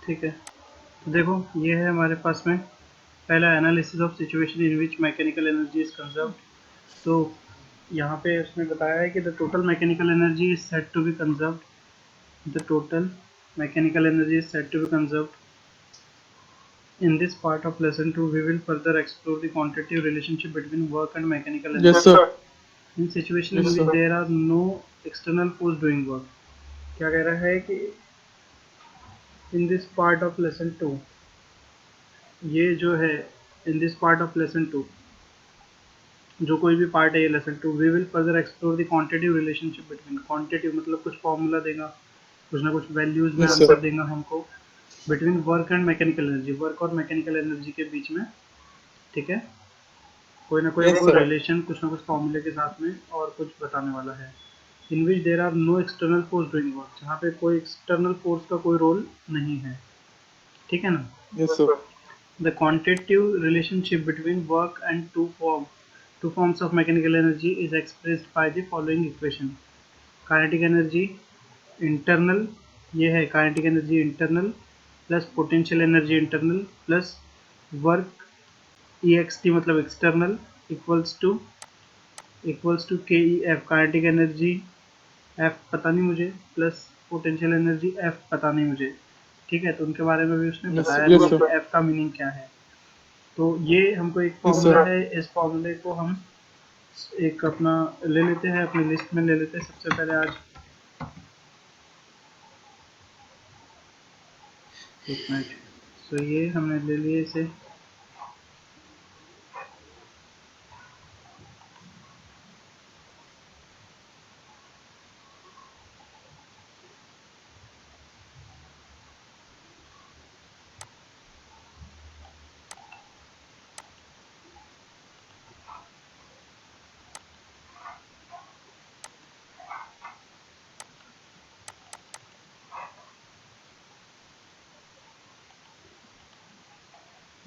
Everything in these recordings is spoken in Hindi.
ठीक है, तो देखो ये है हमारे पास में पहला analysis of situation in which mechanical energy is conserved. तो यहाँ पे उसने बताया है कि the total mechanical energy is said to be conserved. The total mechanical energy is said to be conserved. In this part of lesson 2, we will further explore the quantitative relationship between work and mechanical energy. Yes, sir. In situation in Yes, which sir. there are no external force doing work. क्या कह रहा है कि in this part of lesson 2, ये जो है in this part of lesson 2, जो कोई भी पार्ट है ये lesson 2, we will further explore the quantitative relationship between, quantitative मतलब कुछ फॉर्मूला देगा, कुछ ना कुछ वैल्यूज में Yes, आंसर sir. देगा हमको, between work and mechanical energy, work और मैकेनिकल एनर्जी के बीच में। ठीक है, कोई ना कोई Yes, हमको sir. रिलेशन कुछ ना कुछ फॉर्मूले के साथ में और कुछ बताने वाला है। In which there are no external force doing work, जहाँ पे कोई एक्सटर्नल फोर्स का कोई रोल नहीं है। ठीक है ना। Yes, sir. The quantitative relationship between work and two forms of mechanical energy is expressed by the following equation. Kinetic energy internal, ये है kinetic energy internal plus potential energy internal plus work E X T मतलब external equals to K E F kinetic energy F पता नहीं मुझे प्लस पोटेंशियल एनर्जी एफ पता नहीं मुझे। ठीक है, तो उनके बारे में भी उसने Yes, बताया yes, नहीं sir. कि एफ का मीनिंग क्या है। तो ये हमको एक Yes, फॉर्मूला sir. है, इस फॉर्मूले को हम एक अपना ले लेते हैं, अपनी लिस्ट में ले लेते हैं। सबसे पहले आज एक मिनट, तो ये हमने ले लिए इसे।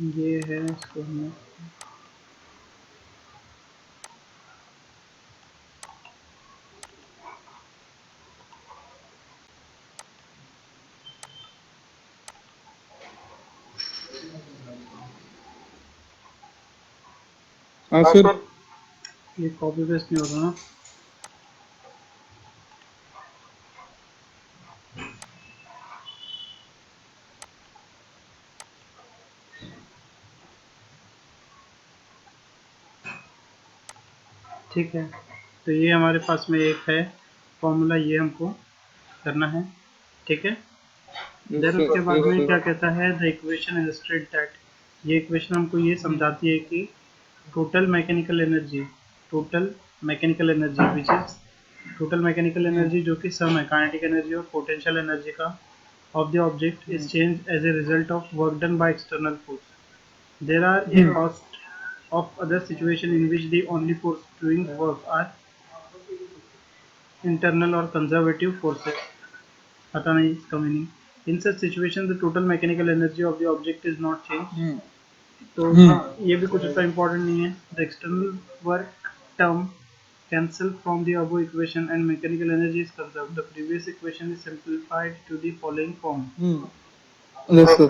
ये है, इसको हमने हाँ सर। ये कॉपी पेस्ट नहीं होगा ना। ठीक है, तो ये हमारे पास में एक है फॉर्मूला, ये हमको करना है। ठीक है, Yes, देन sir. उसके बाद Yes, में sir. क्या कहता है, द इक्वेशन इलस्ट्रेट दैट, ये इक्वेशन हमको ये समझाती है कि total mechanical energy, total mechanical energy which is total mechanical energy जो कि सम है काइनेटिक एनर्जी और पोटेंशियल एनर्जी का of the object is change as a result of work done by external force. There are a host of other situation in which the only force doing work are internal or conservative forces, पता नहीं इसका meaning. In such situation the total mechanical energy of the object is not change. तो ये भी कुछ इतना इम्पोर्टेंट नहीं है। The external work term cancel from the above equation and mechanical energy is conserved. The previous equation is simplified to the following form. Yes, sir.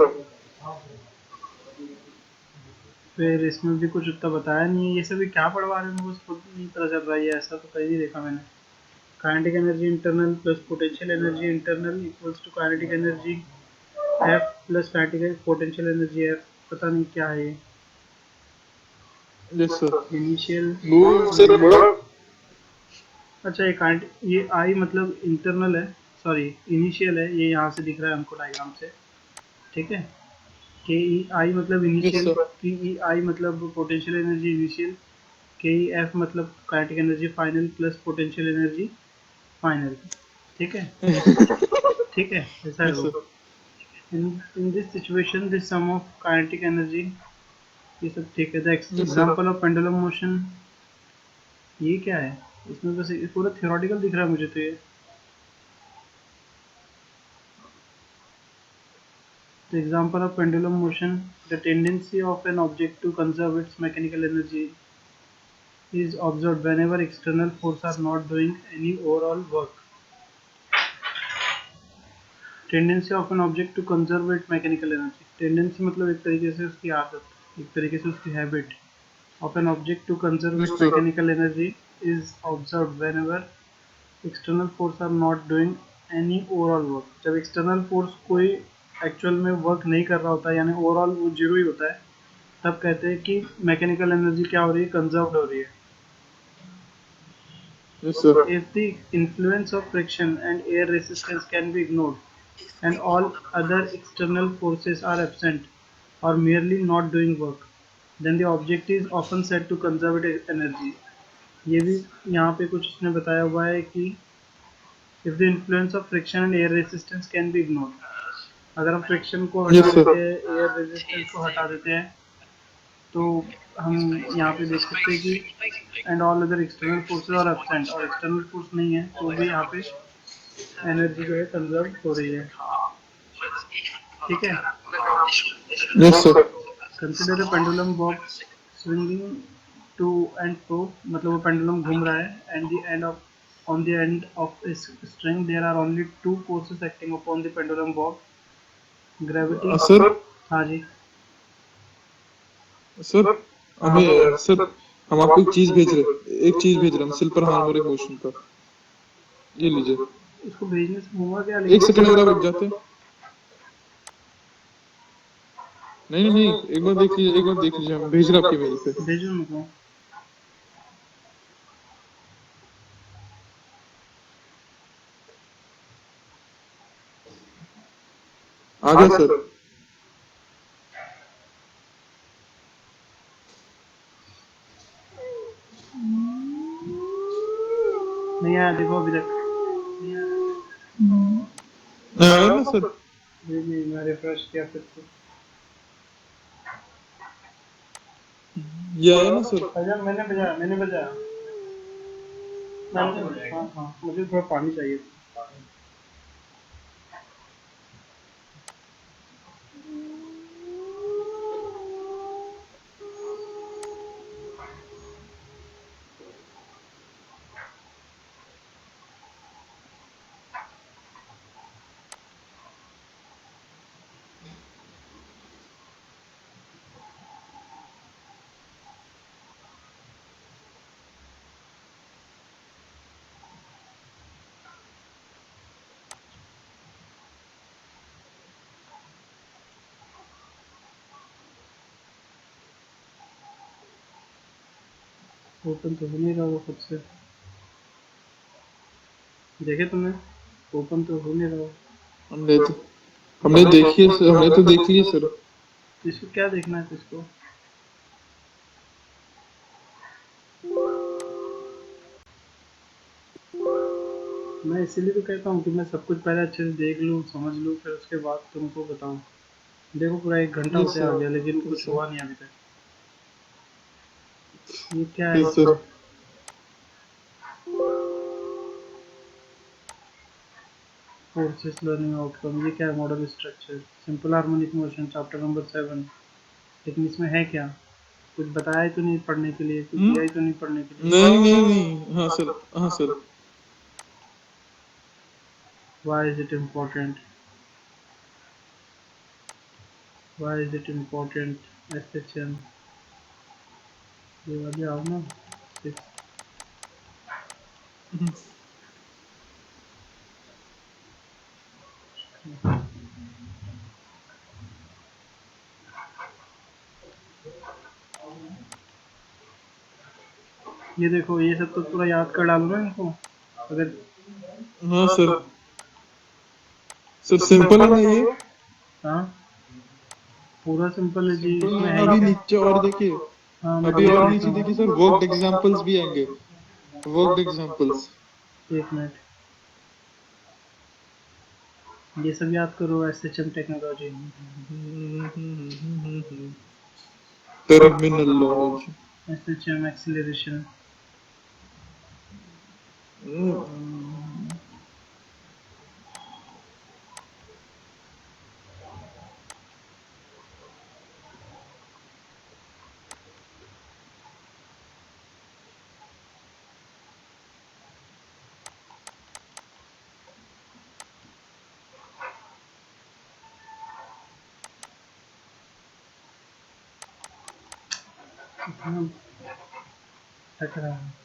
फिर इसमें भी कुछ उतना बताया नहीं है, ये सभी क्या पढ़वा रहे हैं मुझे खुद नहीं पता चल रहा है, ये ऐसा तो कहीं नहीं देखा मैंने। Kinetic energy internal plus potential energy internal equals to kinetic energy F plus kinetic potential energy F, पता नहीं क्या है ये। Yes, sir. इनिशियल, वो सर बड़ा। अच्छा ये ये आई मतलब इंटरनल है, सॉरी इनिशियल है, ये यहाँ से दिख रहा है हमको डायग्राम से। ठीक है, के ई आई मतलब Yes, initial, sir. P E I मतलब potential energy initial, K E F मतलब kinetic energy final plus potential energy final. ठीक है, ठीक है, ऐसा है Yes, वो। sir. In this situation this sum of kinetic energy, ये सब ठीक है। The Yes, sir. Example of pendulum motion, ये क्या है, इसमें बस ये पूरा थ्योरेटिकल दिख रहा है मुझे तो ये। The example of pendulum motion, the tendency of an object to conserve its mechanical energy is observed whenever external forces are not doing any overall work. Tendency of an object to conserve it mechanical energy. Tendency मतलब एक तरीके से उसकी आदत, एक तरीके से उसकी habit. Of an object to conserve Yes, it sir. Mechanical energy is observe whenever external force are not doing any overall work. जब एक्सटर्नल फोर्स कोई एक्चुअल में वर्क नहीं कर रहा होता है, यानी ओवरऑल वो जीरो ही होता है, तब कहते हैं कि मैकेनिकल एनर्जी क्या हो रही है, कंजर्व्ड हो रही है। Yes, sir. If the influence of friction and air resistance can be ignored and all other external forces are absent or merely not doing work, then the object is often said to conserve its energy। ये भी यहाँ पे कुछ इसने बताया हुआ है कि if the influence of friction and air resistance can be ignored, अगर हम फ्रिक्शन को हटा Yes, sir. देते हैं, एयर रेजिस्टेंस को हटा देते हैं, तो हम यहाँ पे देख सकते हैं कि and all other external forces are absent, और एक्सटर्नल फोर्स नहीं है तो भी यहाँ पे एनर्जी जो है कंजर्व हो रही है। ठीक है। Yes, sir. Consider a pendulum box swinging to and fro, मतलब वो पेंडुलम घूम रहा है, and the end of on the end of string there are only two forces acting upon the pendulum box, gravity. Sir. हाँ जी। सर हाँ हमें सर हम आपको एक चीज भेज रहे, एक चीज भेज रहे हम सिल पर हार्मोनिक मोशन का। ये लीजिए। इसको भेजने से होगा क्या एक लेकिन? सेकंड अगर आप रुक जाते हैं। नहीं नहीं नहीं, एक बार देख लीजिए, एक बार देख लीजिए, हम भेज रहे आपके मेल पे। भेजो मेरे आ गया सर। नहीं आया, देखो अभी तक आया ना सर? जी मैं रिफ्रेश किया फिर से। ये आया ना सर? अच्छा मैंने बजाया, मैंने बजाया। हाँ हाँ, मुझे थोड़ा पानी चाहिए था। ओपन तो हो नहीं रहा वो खुद से, देखे तुमने? ओपन तो हो नहीं रहा वो। हमने तो हमने देखी है सर, हमने तो देख लिया सर। तो इसको क्या देखना है इसको? मैं इसीलिए तो कहता हूँ कि मैं सब कुछ पहले अच्छे से देख लूँ, समझ लूँ, फिर उसके बाद तुमको बताऊँ। देखो पूरा 1 घंटा यस होते आ सर। गया लेकिन यस कुछ सर। हुआ नहीं अभी तक। ये क्या है? Yes sir. Forces learning outcome, ये क्या है? Model structure, simple harmonic motion, chapter number 7। लेकिन इसमें है क्या? कुछ बताया ही तो नहीं पढ़ने के लिए, कुछ दिया ही तो नहीं पढ़ने के लिए। नहीं नहीं नहीं, हाँ सर, हाँ sir. Why is it important? Why is it important? SHM, ये वाले आओ ना। 6। ये देखो, ये सब तो पूरा याद कर डालो ना इनको अगर। हाँ सर। सर सिंपल है ना ये? हाँ पूरा सिंपल है जी, सिंपल इसमें है है ना? ही अभी क्या? नीचे और देखिए, हाँ मैं अभी देख और लेता नीचे देखिए सर, हूँ। वर्कड एग्जांपल्स भी आएंगे। Worked examples. 1 मिनट, ये सब याद करो। SHM technology, terminology. SHM acceleration, इतना टकरा है।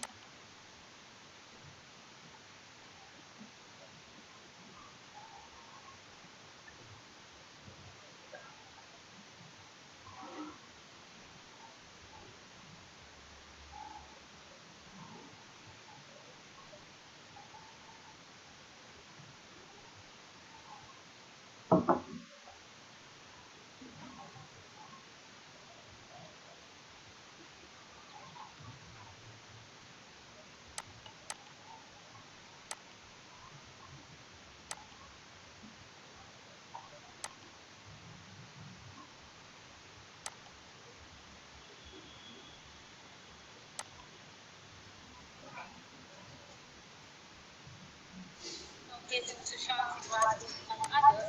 Jason Sushant Singh Rajput and others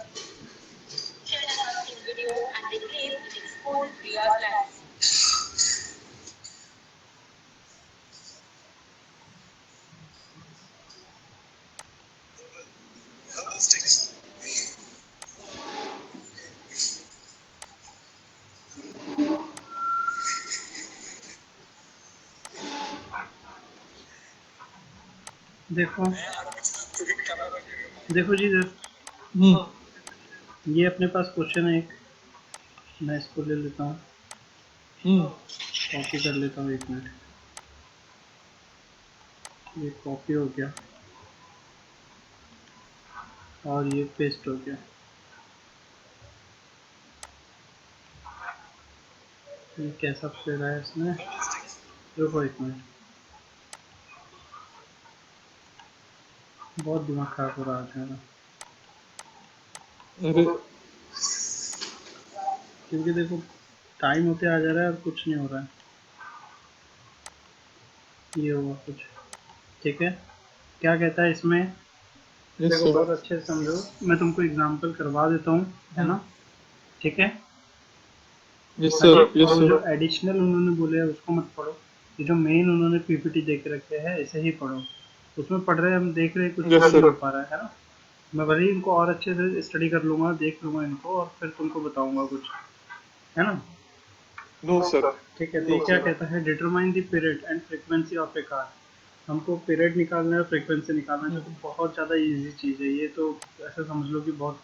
shared an unseen video and they claim it exposed Priya's plans. देखो देखो जी हम्म ये अपने पास क्वेश्चन है एक, मैं इसको ले लेता हूँ, हम्म कॉपी कर लेता हूँ, 1 मिनट। ये कॉपी हो गया और ये पेस्ट हो गया। ये कैसा फिर है इसमें, रुको 1 मिनट, बहुत दिमाग खराब हो रहा है मेरा, अरे क्योंकि देखो टाइम होते आ जा रहा है और कुछ नहीं हो रहा है। ये हुआ कुछ, ठीक है। क्या कहता है इसमें, यस देखो सर बहुत अच्छे से समझो, मैं तुमको एग्जांपल करवा देता हूँ, है ना, ठीक है। यस अरे सर यस और जो सर एडिशनल उन्होंने बोले है उसको मत पढ़ो, ये जो मेन उन्होंने पीपीटी दे के रखे हैं इसे ही पढ़ो। उसमें पढ़ रहे हैं, हम देख रहे हैं कुछ यस नहीं सर हो पा रहा है ना। मैं भले ही इनको और अच्छे से स्टडी कर लूंगा, देख लूंगा इनको और फिर तुमको बताऊंगा कुछ, है ना। नो सर ठीक है, तो नो क्या सर कहता है, determine the period and frequency of A car. हमको पीरियड निकालना है, फ्रीक्वेंसी निकालना है, जो कि बहुत ज़्यादा इजी चीज़ है। ये तो ऐसा समझ लो कि बहुत,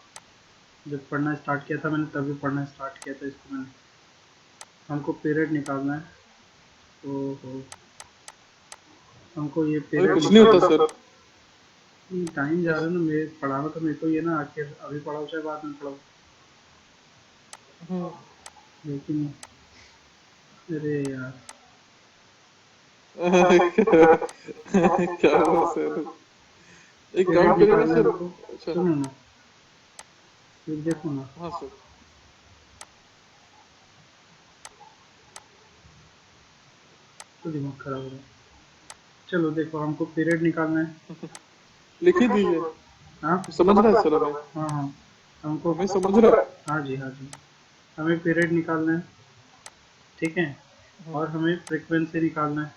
जब पढ़ना स्टार्ट किया था मैंने तभी पढ़ना स्टार्ट किया था इसको मैंने। हमको पीरियड निकालना है, ओहो, हमको ये अरे पीरियड कुछ नहीं होता निकालना सर है। टाइम जा रहा है ना, मेरे पढ़ाना तो मेरे को ये ना, आखिर अभी पढ़ाओ चाहे बाद में पढ़ाओ, लेकिन अरे यार, क्या हुआ सर एक काम पीरियड करिए ना निकालना है सर हमको। अच्छा सुनो ना, ये देखो ना, हाँ सर तो दिमाग खराब हो रहा है। चलो देखो, हमको पीरियड निकालना है, लिख ही दीजिए हाँ समझ रहा है सर हमें हाँ हाँ, हमको, हमें समझ रहा है हाँ जी हाँ जी, हमें पीरियड निकालना है, ठीक है। और हमें फ्रीक्वेंसी निकालना है,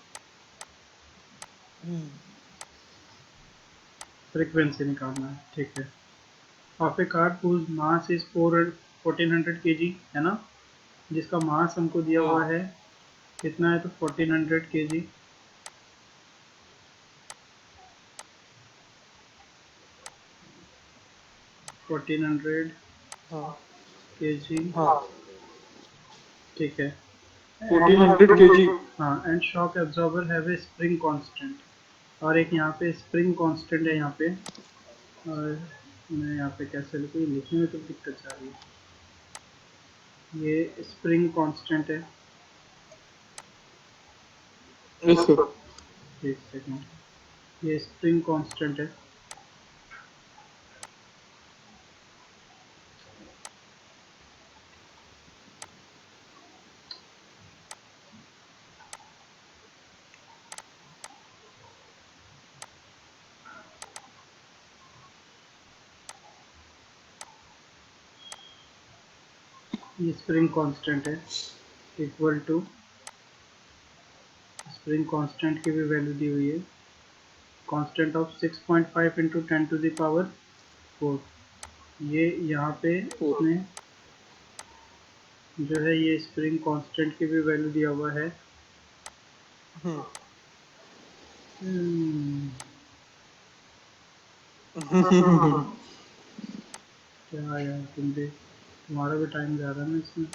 फ्रीक्वेंसी निकालना है, ठीक है। Of A car whose mass is 1400 kg, है ना, जिसका मास हमको दिया हाँ हुआ है कितना है, तो 1400 kg, 1400 हाँ kg, हाँ ठीक है। 1400 kg हाँ, and shock absorber have a spring constant, और एक यहाँ पे स्प्रिंग कांस्टेंट है यहाँ पे, और मैं यहाँ पे कैसे लिखूँ, ये लिखने में तो दिक्कत आ रही है। ये स्प्रिंग कांस्टेंट है, यस सर एक सेकेंड, ये स्प्रिंग कांस्टेंट है, ये स्प्रिंग कांस्टेंट है, इक्वल टू, स्प्रिंग कांस्टेंट की भी वैल्यू दी हुई है, कांस्टेंट ऑफ 6.5 इंटू 10⁴। ये यहाँ पे फोर इसने जो है, ये स्प्रिंग कांस्टेंट की भी वैल्यू दिया हुआ है हम्म, हम्म। क्या यार तुम्हारा भी टाइम जा रहा है ना इसमें।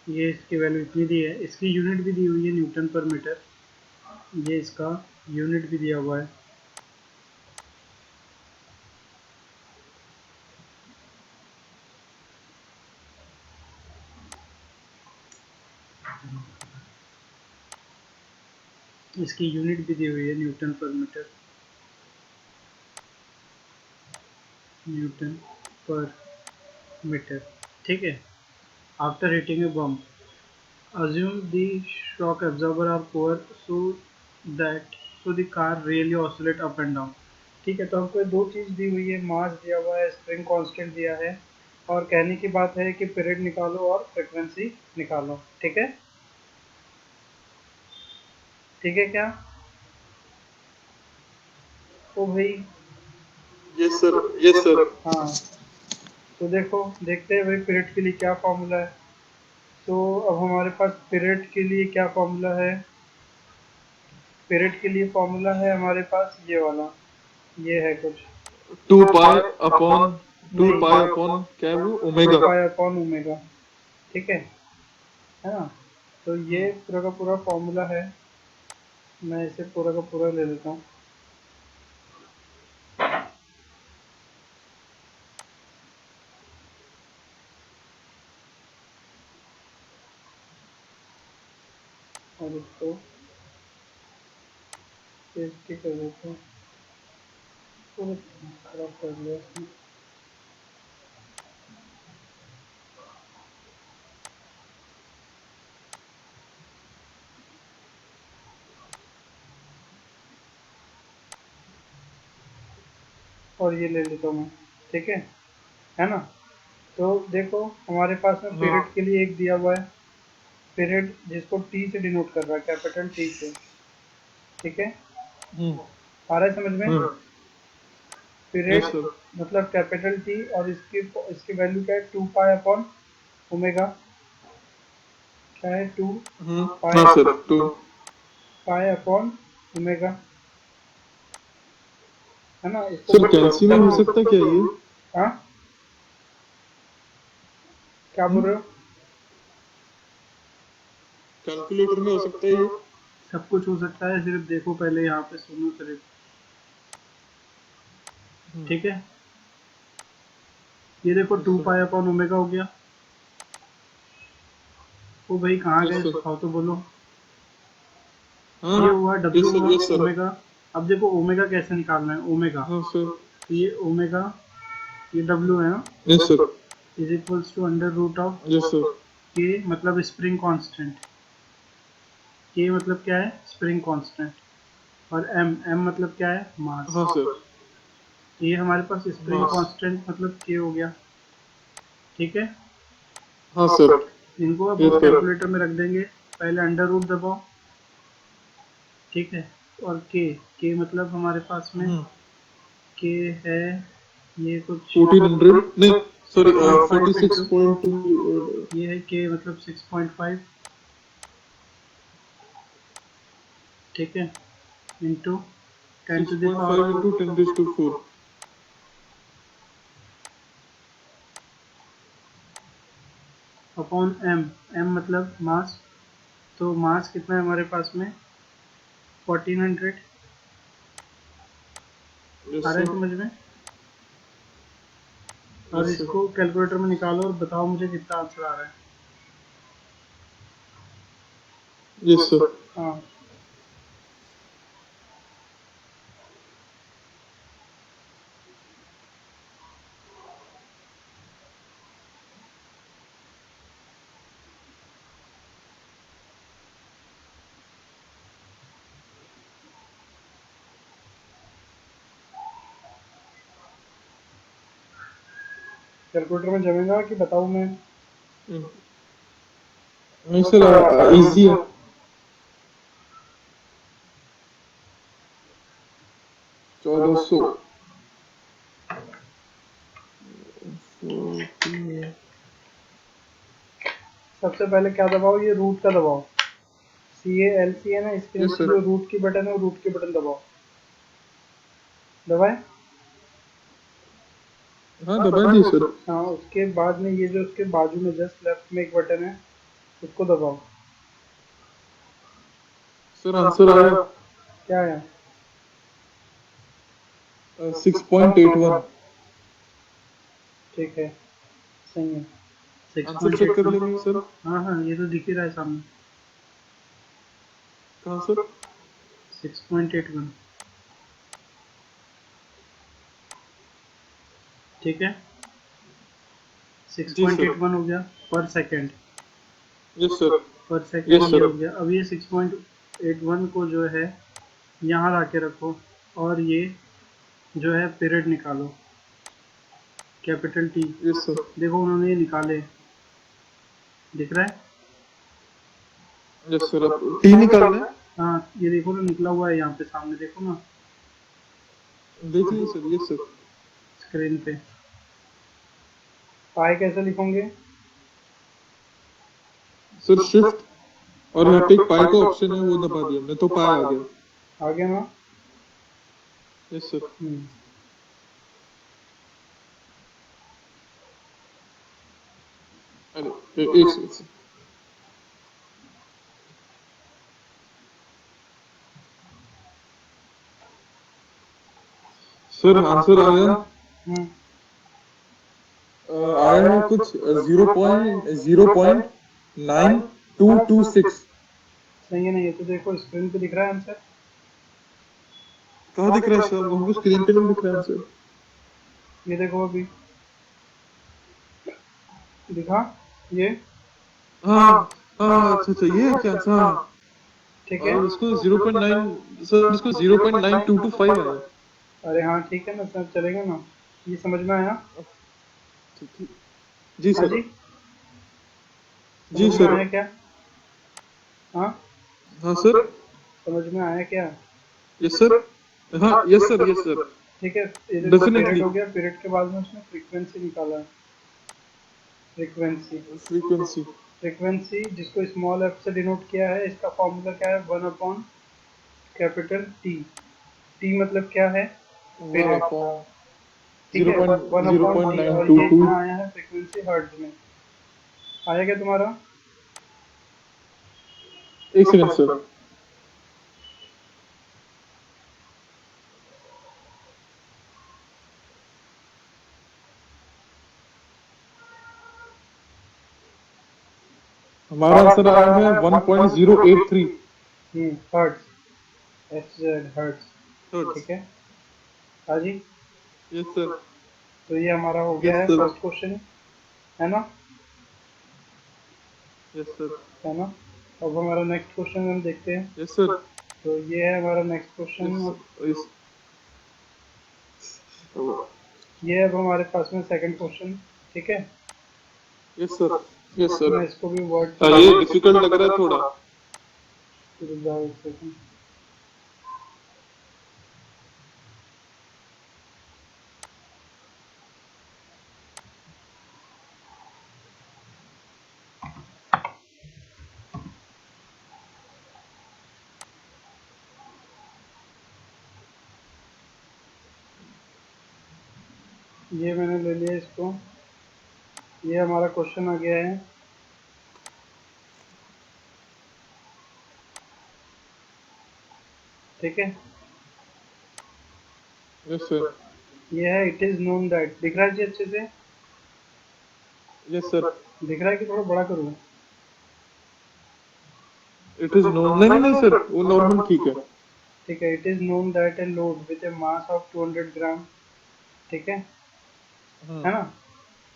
ये इसकी वैल्यू इतनी दी है, इसकी यूनिट भी दी हुई है न्यूटन पर मीटर। ये इसका यूनिट भी दिया हुआ है। इसकी यूनिट भी दी हुई है न्यूटन पर मीटर। न्यूटन पर मीटर। ठीक है। After hitting a bomb, assume the shock absorber are poor so that the car really oscillate up and down। ठीक है, तो हमको ये दो चीज़ दी हुई है, मास दिया हुआ है, स्प्रिंग कांस्टेंट दिया है, और कहने की बात है कि पीरियड निकालो और फ्रिक्वेंसी निकालो। ठीक है, ठीक है क्या? तो भाई यस सर, यस सर। हाँ, तो देखो देखते हैं भाई पीरियड के लिए क्या फॉर्मूला है। तो अब हमारे पास पीरियड के लिए क्या फॉर्मूला है? पीरियड के लिए फॉर्मूला है हमारे पास ये वाला, ये है कुछ, 2 नहीं, पाई अपॉन क्या है वो, two omega. Pi upon omega. ठीक है ना? तो ये पूरा का पूरा फॉर्मूला है। मैं इसे पूरा का पूरा ले लेता हूँ। और इसको सेफ्टी कर देता हूँ। पूरा खराब कर दिया इसने। और ये ले लेता हूँ मैं। ठीक है ना? तो देखो हमारे पास में पीरियड के लिए एक दिया हुआ है, पीरियड जिसको टी से डिनोट कर रहा है, कैपिटल टी से। ठीक है, आ रहा है समझ में? Period yes sir. मतलब कैपिटल टी, और इसकी इसकी वैल्यू क्या है? 2 पाई अपॉन ओमेगा। क्या है? 2 हाँ पाई सर, 2। पाई अपॉन ओमेगा, है ना? इसको सर कैलसी में हो सकता क्या ये? हाँ, क्या बोल रहे हो? कैलकुलेटर में हो सकता है ये? सब कुछ हो सकता है, सिर्फ देखो पहले यहाँ पे, सुनो सिर्फ। ठीक है, ये देखो 2 पाई अपॉन ओमेगा हो गया। ओ भाई कहाँ यस गए, सर। सुखाओ तो बोलो। हाँ, ये हुआ यस डब्ल्यू सर, हुआ यस सर। ओमेगा। अब देखो ओमेगा कैसे निकालना है, ओमेगा, हाँ सर, तो ये ओमेगा, ये डब्ल्यू है ना, yes sir, is equals to under root of yes sir. K, मतलब स्प्रिंग कांस्टेंट। के मतलब क्या है? Spring constant. और एम, एम मतलब क्या है? मास। हाँ सर, तो ये हमारे पास स्प्रिंग मास। कांस्टेंट मतलब के हो गया। ठीक है, हाँ सर, इनको अब यस सर। कैलकुलेटर में रख देंगे। पहले अंडर रूट दबाओ। ठीक है, और के मतलब हमारे पास में के है ये कुछ 1400 नहीं, सॉरी, 6.5 इंटू, 46.2। ये है के मतलब 6.5। ठीक है, into 10 to the 6.5 power into 10⁻⁴। Upon M. M मतलब मास। तो मास कितना है हमारे पास में? 1400। यस आ रहा है सर, समझ में? और यस सर, इसको कैलकुलेटर में निकालो और बताओ मुझे कितना आंसर आ रहा है। Yes sir. हाँ, कैलकुलेटर में जमेगा कि बताऊँ मैं? नहीं सर, इजी है। 200 सबसे पहले क्या दबाओ, ये रूट का दबाओ, CALC है ना, इसके यस नीचे सर। जो रूट की बटन है वो रूट की बटन दबाओ, दबाए। हाँ दबा दिए सर। हाँ, उसके बाद में ये जो उसके बाजू में जस्ट लेफ्ट में एक बटन है उसको दबाओ। सर आंसर आया क्या है? 6.81। ठीक है, सही है, आंसर चेक कर 6.81। लेंगे सर। हाँ हाँ, ये तो दिख ही रहा है सामने, कहाँ सर? 6.81। ठीक है, जी सर। 6.81 हो गया पर सेकेंड, यस सर। पर यस सेकेंड ये सर। हो गया। अब ये 6.81 को जो है यहाँ ला के रखो, और ये जो है पीरियड निकालो, कैपिटल टी। Yes sir. देखो उन्होंने ये निकाले, दिख रहा है? Yes sir. अब टी निकालना है। हाँ, ये देखो ना, निकला हुआ है यहाँ पे सामने, देखो ना देख लिए सर। Yes sir. स्क्रीन पे। पाई कैसे लिखोगे? सर शिफ्ट और यहाँ पे एक पाई का ऑप्शन है वो दबा दिया हमने तो पाई आ गया। आ गया ना? Yes sir. हम्म। अरे एक सेकंड सर। सर आंसर आया हम्म। आया है कुछ 0.9226। सही है ना? ये तो देखो स्क्रीन पे दिख रहा है आंसर। कहाँ दिख रहा है सर? वो हमको स्क्रीन पे नहीं दिख रहा है आंसर। ये देखो अभी दिखा ये। हाँ हाँ अच्छा अच्छा ये है क्या आंसर? हाँ। ठीक है। इसको 0.9 सर इसको 0.9225 आया। अरे हाँ, ठीक है ना, सब चलेगा ना, ये समझ में आया? ठीक है। जी हाँ सर। जी, जी समझ में सर। आया क्या? हाँ, हाँ सर। समझ में आया क्या? Yes sir. हाँ यस सर यस सर। ठीक है, ये देखो पीरियड डेफिनेटली। हो गया, पीरियड के बाद में उसने फ्रीक्वेंसी निकाला है, फ्रीक्वेंसी। फ्रीक्वेंसी। फ्रीक्वेंसी जिसको स्मॉल एफ से डिनोट किया है, इसका फॉर्मूला क्या है? 1 अपॉन कैपिटल टी। टी मतलब क्या है? 1 पीरियड। अपॉन ठीक है, वन अपॉन टी, और ये 0.922। इतना आया है फ्रीक्वेंसी हर्ट्ज में। आया क्या तुम्हारा? एक सेकंड सर। हमारा आंसर आया है 1.083। Hertz, H Z hertz. Hertz. ठीक है, हाँ जी। Yes sir. तो ये हमारा हो गया यस है सर। फर्स्ट क्वेश्चन, है ना? Yes sir. है ना? अब हमारा नेक्स्ट क्वेश्चन हम देखते हैं। Yes sir. तो ये है हमारा नेक्स्ट यस क्वेश्चन। यस। ये है अब हमारे पास में सेकंड क्वेश्चन। ठीक है, यस सर। Yes sir. मैं इसको भी वर्ड ये डिफिकल्ट लग रहा है थोड़ा। रुक जाओ एक सेकंड। ये मैंने ले लिया इसको, ये हमारा क्वेश्चन आ गया है। ठीक है, यस सर। ये है इट इज नोन दैट। दिख रहा है जी अच्छे से? Yes sir. दिख रहा है कि थोड़ा बड़ा करूँ? इट इज नोन नहीं नहीं नहीं सर वो नॉर्मल ठीक है। ठीक है, it is known that a load with A mass of 200 ग्राम, ठीक है ना,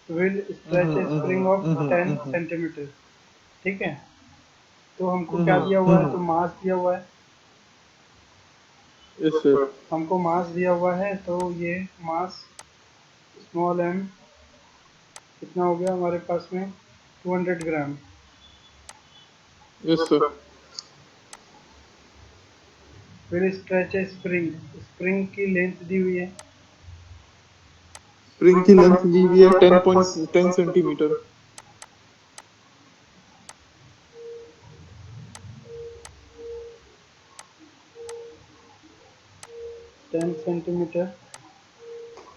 will stretch A spring of 10 centimetre. ठीक है, तो हमको क्या दिया हुआ है? तो मास दिया हुआ है, यस सर। हमको मास दिया हुआ है, तो ये मास स्मॉल एम कितना हो गया हमारे पास में? 200 ग्राम। Yes sir. फिर स्ट्रेच है स्प्रिंग, स्प्रिंग की लेंथ दी हुई है, स्प्रिंग की लेंथ दी हुई है 10 centimetre. 10 centimetre.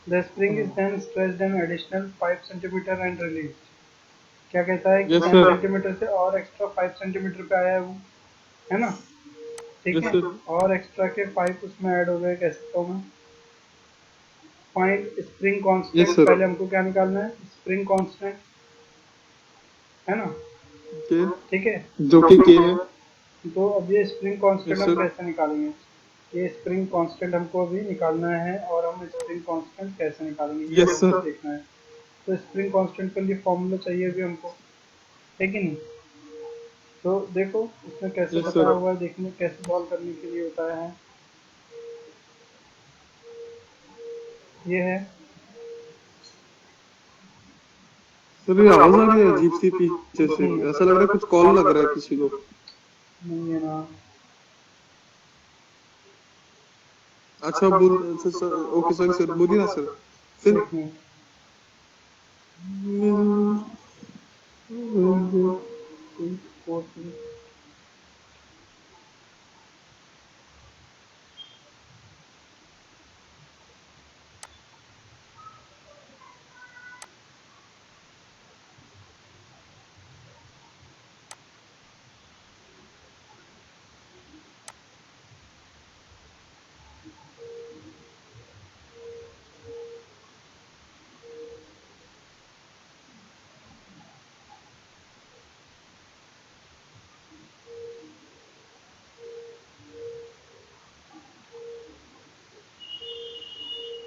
The spring is then stretched an additional 5 centimetre and released. क्या कहता है कि यस 10 सर। सेंटीमीटर से और एक्स्ट्रा 5 सेंटीमीटर पे आया है वो, है ना? ठीक यस है, सर। और एक्स्ट्रा के 5 उसमें ऐड हो गए, कह सकता हूँ मैं। Find spring yes constant, sir. पहले हमको क्या निकालना है? स्प्रिंग कांस्टेंट, है ना? के ठीक है, जो कि के है। तो अब ये स्प्रिंग कांस्टेंट यस हम सर। कैसे निकालेंगे? ये स्प्रिंग कांस्टेंट हमको अभी निकालना है, और हम स्प्रिंग कांस्टेंट कैसे निकालेंगे ये भी यस हमको सर। देखना है। तो स्प्रिंग कांस्टेंट के लिए फॉर्मूला चाहिए भी हमको, है कि नहीं? तो देखो उसमें कैसे यस बताया सर। हुआ है, देखने कैसे सॉल्व करने के लिए बताया है। ये है, सर ये आवाज आ रही है अजीब सी पीछे से, ऐसा लग रहा है कुछ कॉल लग रहा है किसी को। नहीं है ना? अच्छा बोल sir, sir okay sorry sir, बोलिए ना सर। फिर एक मिनट, फोर,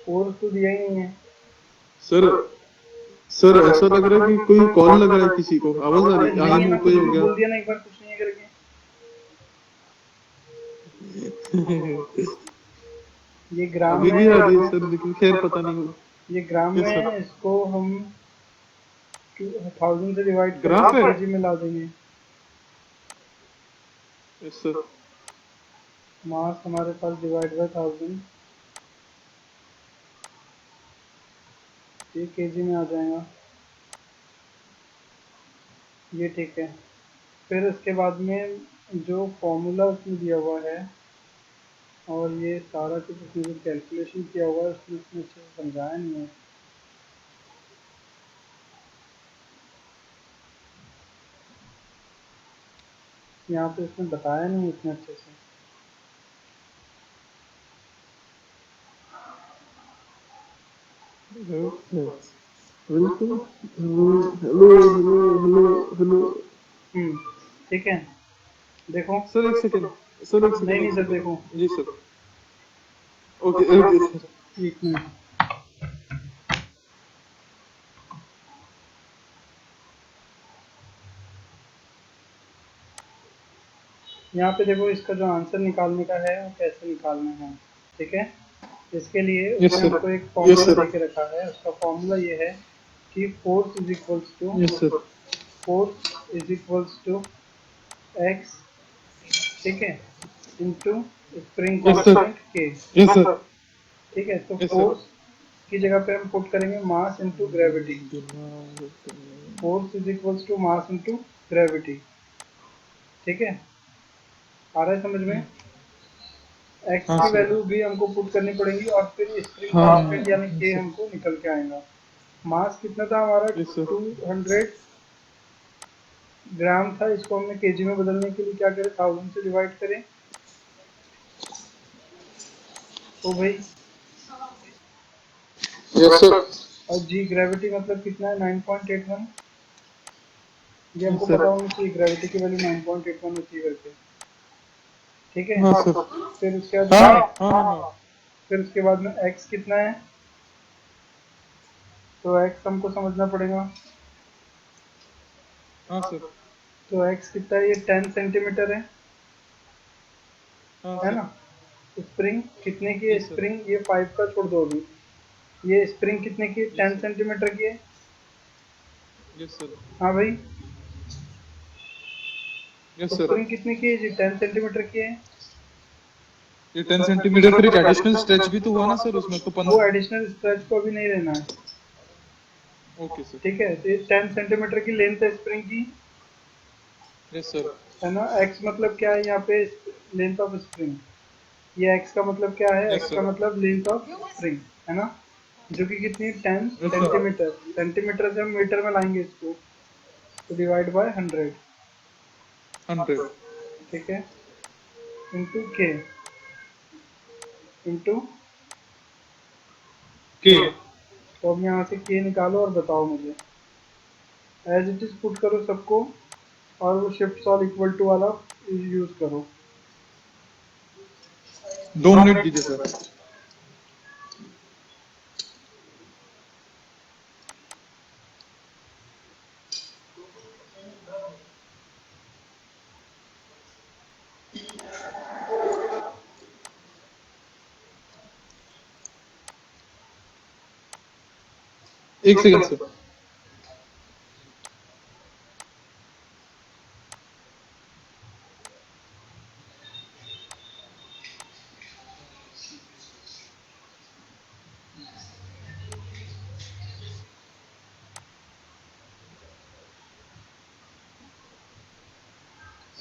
फोर तो दिया ही नहीं है। सर, सर ऐसा लग रहा है कि कोई कॉल लग रहा है किसी को, आवाज आ अरे रही, आई नहीं है एम ना, ओके कुछ हो भी गया। बोल दिया ना एक बार, कुछ नहीं है करके। ये ग्राम अभी में भी है आ रही है इसको, सर, लेकिन खैर पता नहीं। ये ग्राम में यस सर। है, इसको हम 1000 से डिवाइड करके ग्राफ है। केजी में ला देंगे। Yes sir. मास हमारे पास डिवाइड बाय 1000, ये केजी में आ जाएगा। ये ठीक है। फिर उसके बाद में जो फॉर्मूला उसमें दिया हुआ है, और ये सारा कुछ उसमें जो कैलकुलेशन किया हुआ है उसमें उसने अच्छे से समझाया नहीं है। यहाँ पे उसने बताया नहीं इतने अच्छे से। Welcome. Hello hello hello hello hello. Hmm, ठीक है, देखो। सर एक सेकेंड, सर एक नहीं सेकेंड, नहीं एक सर, सेकेंड। देखो, जी सर। Okay okay sir. एक मिनट। यहाँ पे देखो, इसका जो आंसर निकालने का है वो कैसे निकालना है, ठीक है? इसके लिए यस उसने सर। हमको एक यस फॉर्मूला सर। दे के रखा है। उसका फॉर्मूला ये है कि yes sir. Force is equals to X, ठीक है, into spring yes sir. Constant K. Yes sir. ठीक है, तो यस सर। फोर्स की जगह पे हम पुट करेंगे mass into gravity. Force is equals to mass into gravity, ठीक है? आ रहा है समझ में? एक्स हाँ की सर। वैल्यू भी हमको पुट करनी पड़ेगी, और फिर स्प्रिंग कांस्टेंट यानी हाँ के सर। हमको निकल के आएगा। मास कितना था हमारा? Yes sir. 200 ग्राम था। इसको हमने केजी में बदलने के लिए क्या करें? 1000 से डिवाइड करें। तो भाई, यस सर। और जी ग्रेविटी मतलब कितना है? 9.81। ये हमको यस सर। पता होना चाहिए, ग्रेविटी की वैल्यू 9.81 होती है करके, ठीक है? हाँ सर। फिर उसके बाद हाँ में, हाँ हाँ हाँ। फिर उसके बाद में एक्स कितना है? तो एक्स हमको समझना पड़ेगा। हाँ सर। तो एक्स कितना है? ये 10 सेंटीमीटर हाँ है सर। ना? स्प्रिंग कितने की है? Yes sir. स्प्रिंग ये 5 का छोड़ दो अभी। ये स्प्रिंग कितने की है? Yes 10 sir. सेंटीमीटर की है। Yes sir. हाँ भाई, यस तो सर। स्प्रिंग कितने की है जी? 10 सेंटीमीटर की है। ये 10 सेंटीमीटर फिर एक एडिशनल स्ट्रेच भी तो हुआ ना सर उसमें तो वो एडिशनल स्ट्रेच को भी नहीं लेना है, ओके सर। ठीक है। तो 10 सेंटीमीटर की लेंथ है स्प्रिंग की, यस सर। है ना। एक्स मतलब क्या है यहाँ पे, लेंथ ऑफ स्प्रिंग। ये एक्स का मतलब क्या है, यस एक्स का सर। मतलब लेंथ ऑफ स्प्रिंग, है ना, जो कि कितनी 10 यस सर। सेंटीमीटर। सेंटीमीटर से हम मीटर में लाएंगे इसको, तो डिवाइड बाय 100, 100 ठीक है, इंटू के, इंटू के। के। तो अब यहाँ से के निकालो और बताओ मुझे, एज इट इज पुट करो सबको, और वो शिफ्ट सॉल्व इक्वल टू वाला यूज करो। 2 मिनट दीजिए सर। एक सेकंड सर।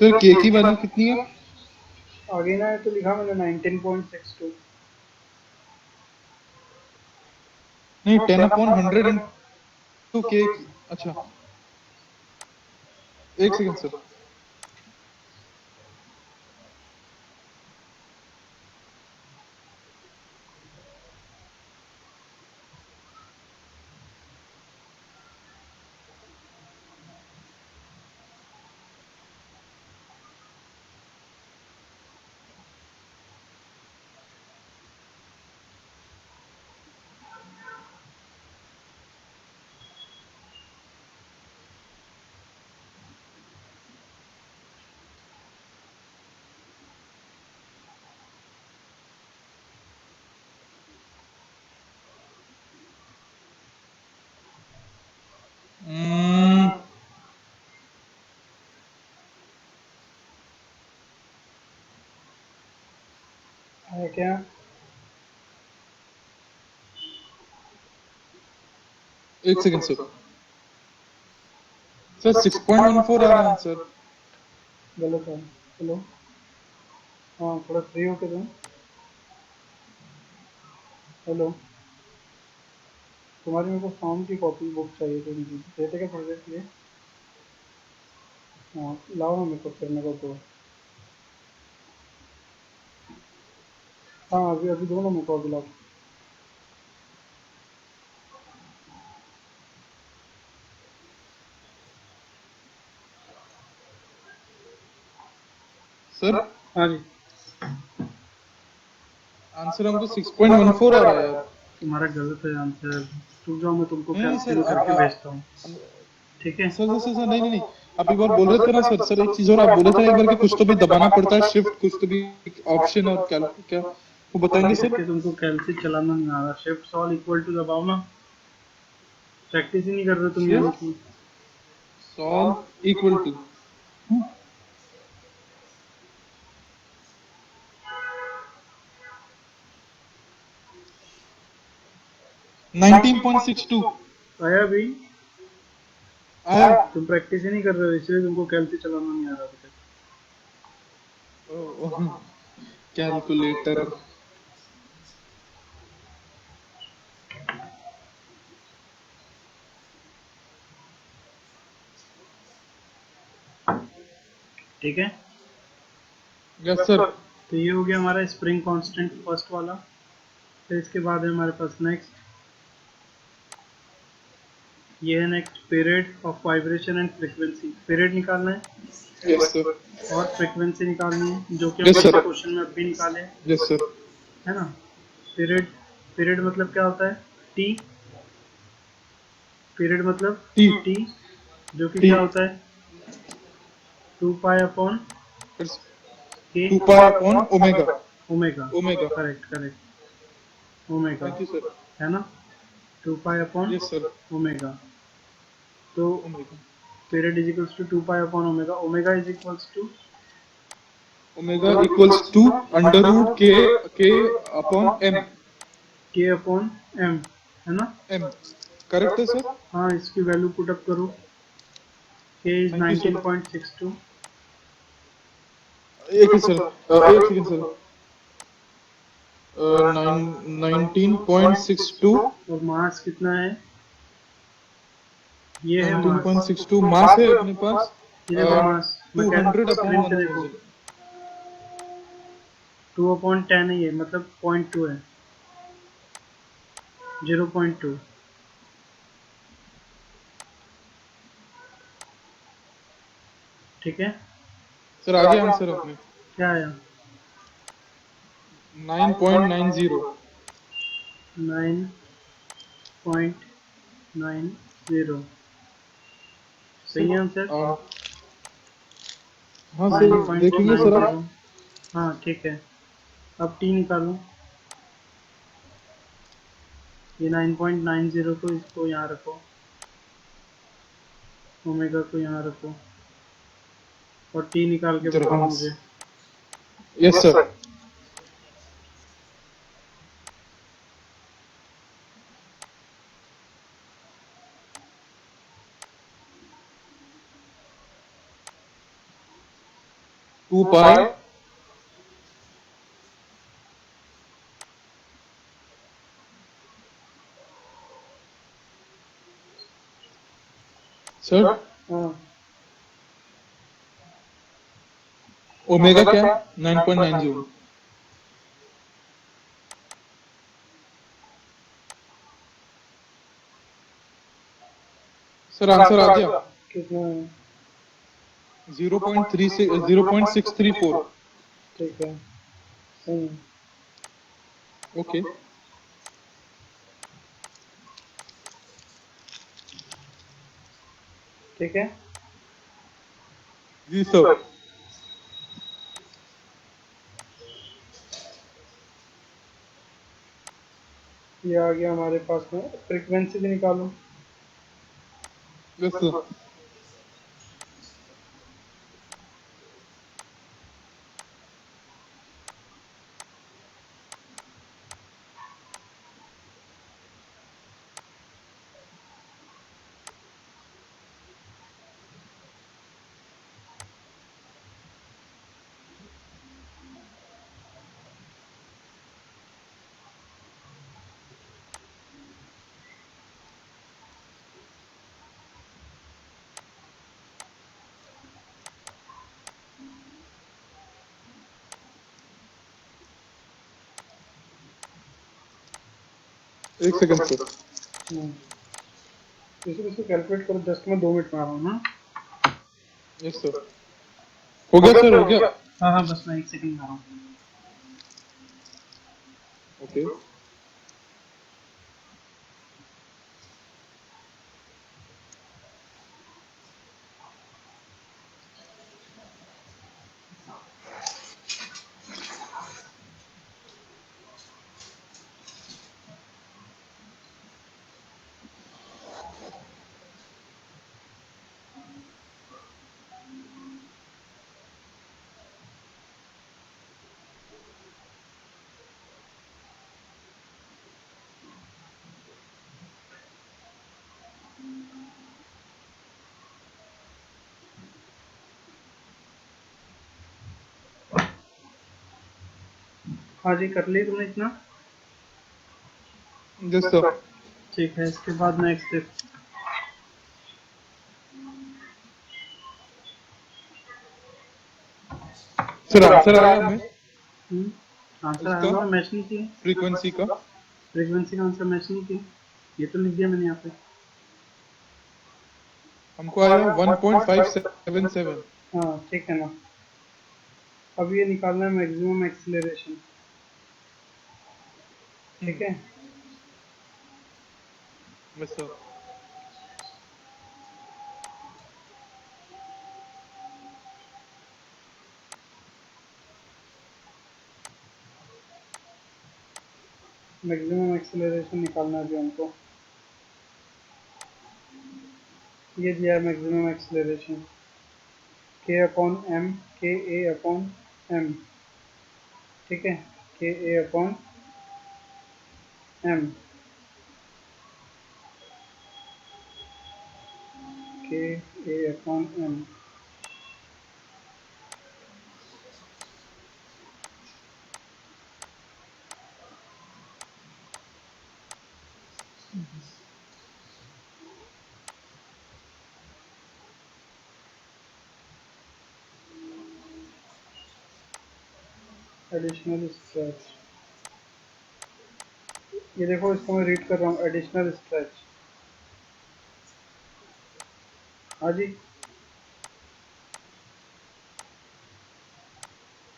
सर के की वैल्यू कितनी है? आगे ना है तो लिखा मैंने 19.62। नहीं 10/100 इंटू के। अच्छा एक सेकंड सर। हम्म, है क्या? एक सेकंड सर। सर 6.14 आ रहा है आंसर। गलत है, चलो। हाँ, थोड़ा फ्री होके दो। हेलो, तुम्हारी मेरे को फॉर्म की कॉपी बुक चाहिए थी, मुझे देते क्या थोड़ी देर के लिए? हाँ लाओ ना, मेरे को फिर मेरे को दो। हाँ अभी अभी दो ना मेरे को, अभी लाओ। सर हाँ जी। आंसर हमको 6.14 आ रहा है यार। तुम्हारा गलत है आंसर। रुक जाओ, मैं तुमको नहीं नहीं सर कैंसिल करके भेजता हूँ, ठीक है। सर नहीं नहीं नहीं। आप एक बार बोल रहे थे ना सर। सर एक चीज और आप बोले थे एक बार कि कुछ तो भी दबाना पड़ता है, शिफ्ट कुछ तो भी ऑप्शन और क्या क्या वो बताएंगे सर। कि तुमको कैलसी चलाना नहीं आ रहा, शिफ्ट सॉल्व इक्वल टू दबाओ ना। प्रैक्टिस ही नहीं कर रहे तुम यानी शिफ्ट कि। सॉल्व इक्वल टू 19.62 आया भी? आया। तुम प्रैक्टिस ही नहीं कर रहे हो, इसलिए तुमको कैलसी चलाना नहीं आ रहा अभी तक। कैलकुलेटर। ठीक है, यस सर। तो ये हो गया हमारा स्प्रिंग कांस्टेंट फर्स्ट वाला। फिर इसके बाद है हमारे पास नेक्स्ट, ये है next period of vibration and frequency. Period निकालना है यस सर। और फ्रीक्वेंसी निकालनी है, जो कि हम यस पिछले सर। क्वेश्चन में अभी निकाले, यस सर। है ना। पीरियड, पीरियड मतलब क्या होता है, टी। पीरियड मतलब टी टी, जो कि टी क्या होता है, 2 pi upon K 2 pi upon omega. Omega. Omega. Correct correct, omega, thank you sir. है ना, 2 pi upon yes sir. Omega. तो omega. Period is equals to 2 pi upon omega. Omega is equals to omega equals to under root K upon M. K upon M, है ना? एम करेक्ट है सर? हाँ, इसकी वैल्यू पुट अप करो। के इज थैंक यू सर। 19.62। एक सर, एक सेकंड सर। 19.62। और मास कितना है? ये है मास। 19.62 मास है अपने पास। ये देखो मास, मैं कह 200 अपॉन स्क्रीन पे देखो। 1000। 2/10 है ये, मतलब 0.2 है, 0.2। ठीक है। सर आगे आंसर अपने क्या आया? 9.90। 9.90। सही है आंसर। हाँ सर, नाइन पॉइंट देखेंगे नाइन सर आप। जीरो हाँ ठीक है। अब टी निकालो। ये 9.90 को इसको यहाँ रखो, ओमेगा को यहाँ रखो, और टी निकाल के बताओ जरहम्स। मुझे। Yes sir. Two pi sir. हाँ, ओमेगा क्या? 9.90। सर आंसर आ गया। कितना है? 0.3 से 0.634। ठीक है, सही है। ओके। ठीक है। जी सर। ये आ गया हमारे पास में, फ्रीक्वेंसी भी निकालो। Yes sir. एक सेकंड सर। इसको कैलकुलेट करो, जस्ट मैं 2 मिनट में आ रहा हूँ ना। Yes sir. हो गया सर, हो गया। हाँ हाँ, बस मैं 1 सेकंड में आ रहा हूँ। ओके। हाँ जी, कर ली तुमने इतना? Yes sir. ठीक है, इसके बाद नेक्स्ट सर आंसर आया हमें आंसर आया, इसका मतलब मैच नहीं किए। फ्रीक्वेंसी का। फ्रीक्वेंसी का आंसर मैच नहीं किए, ये तो लिख दिया मैंने यहाँ पे। हमको आया 1.577। हाँ ठीक है ना। अब ये निकालना है मैक्सिमम एक्सीलरेशन। ठीक है। Yes sir. मैक्सिमम एक्सीलरेशन निकालना है अभी हमको। ये दिया है मैक्सिमम एक्सीलरेशन, के अपॉन एम, के ए अपॉन एम, ठीक है, के ए अपॉन एम, के ए अपॉन एम। एडिशनल स्ट्रेच, ये देखो इसको मैं रीड कर रहा हूँ, एडिशनल स्ट्रेच। हाँ जी,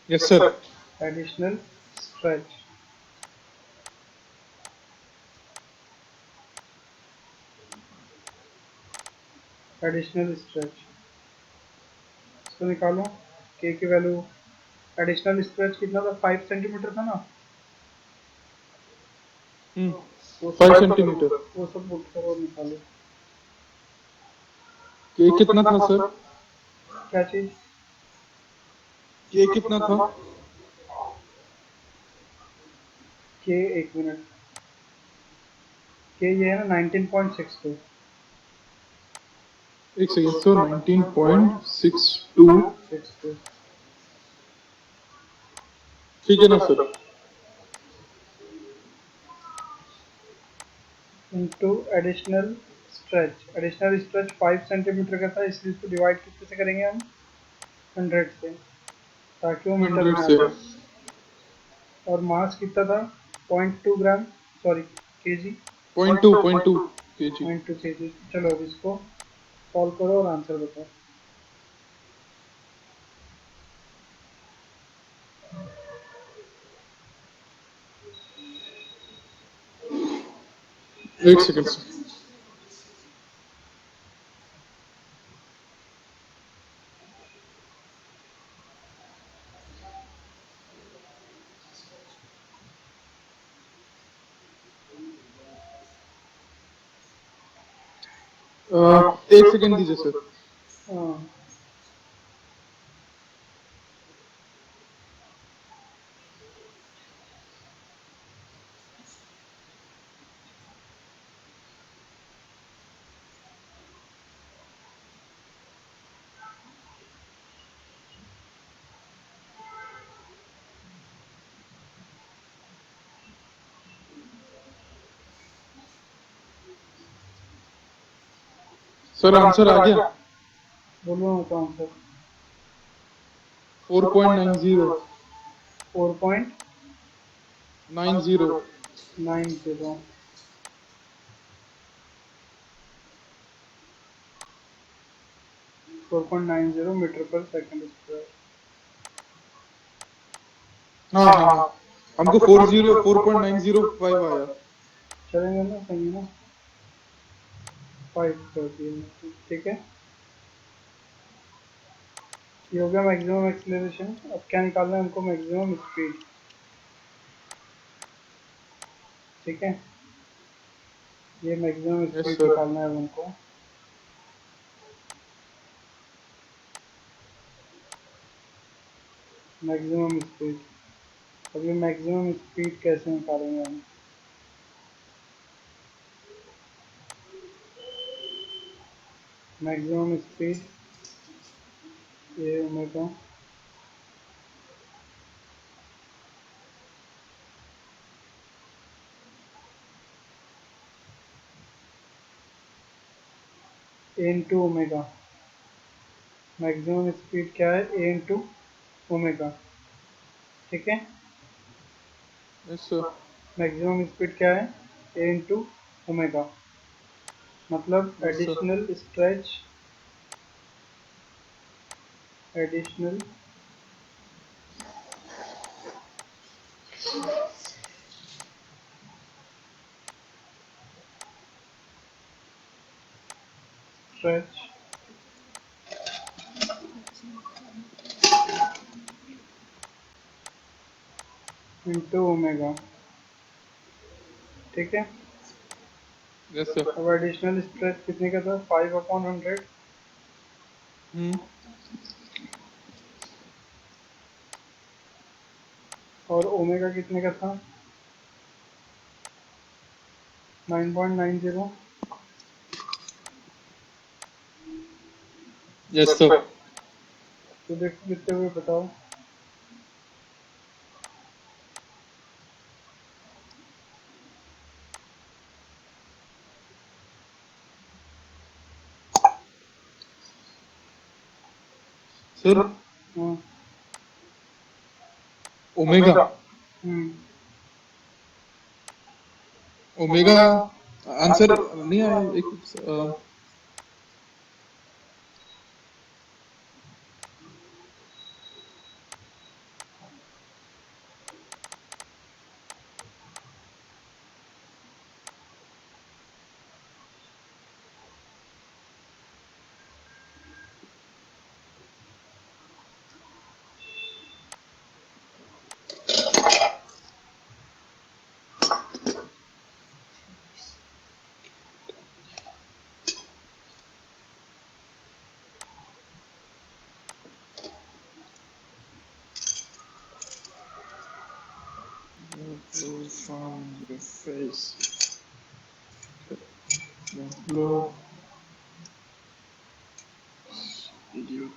yes sir. Additional stretch, additional stretch, इसको निकालो। के की वैल्यू, एडिशनल स्ट्रेच कितना था, 5 सेंटीमीटर था ना। वो सब 5 सेंटीमीटर। वो सब बुक करो और निकालो। के कितना था सर? क्या चीज, के कितना था? के, एक मिनट, के ये है ना 19.62। एक सेकेंड सर, 19.62। 62 ठीक है ना sir? Into additional stretch, additional stretch 5 centimetre का था, इसलिए इसको डिवाइड कितने से करेंगे हम, 100 से, ताकि वो मीटर 100 में आ से। जाए। और मास कितना था, 0.2 ग्राम, सॉरी केजी, 0.2 kg। 0.2 केजी। चलो अब इसको सॉल्व करो और आंसर बताओ। एक सेकेंड सर। एक सेकेंड दीजिए सर। हाँ, सर आंसर आ गया। बोलो ना तो आंसर। 4.90। 90। 4.90, 4.90 मीटर पर सेकंड स्क्वायर। हाँ हाँ हाँ, हमको 4.905 आया। चलेंगे ना, सही है ना, 5 कर दिया, ठीक है। ये हो गया मैक्सिमम एक्सीलरेशन। अब क्या निकालना है हमको, मैक्सिमम स्पीड, ठीक है। ये मैक्सिमम यस स्पीड सर। निकालना है अब हमको। मैक्सिमम स्पीड, अब ये मैक्सिमम स्पीड कैसे निकालेंगे हम। मैक्सिमम स्पीड, ये omega A into omega. Maximum speed क्या है, ए इंटू ओमेगा, ठीक है। Yes sir. मैक्सिमम स्पीड क्या है, ए इंटू ओमेगा, मतलब yes sir. Additional stretch, additional stretch into omega, ठीक है। Yes sir. अब एडिशनल स्ट्रेच कितने का था, 5/100। हम्म। और ओमेगा कितने का था? 9.90। Yes sir. तो देखो कितने हुए बताओ। सर हाँ। ओमेगा हम्म। ओमेगा आंसर नहीं आया एक flows from the face. The flow idiot.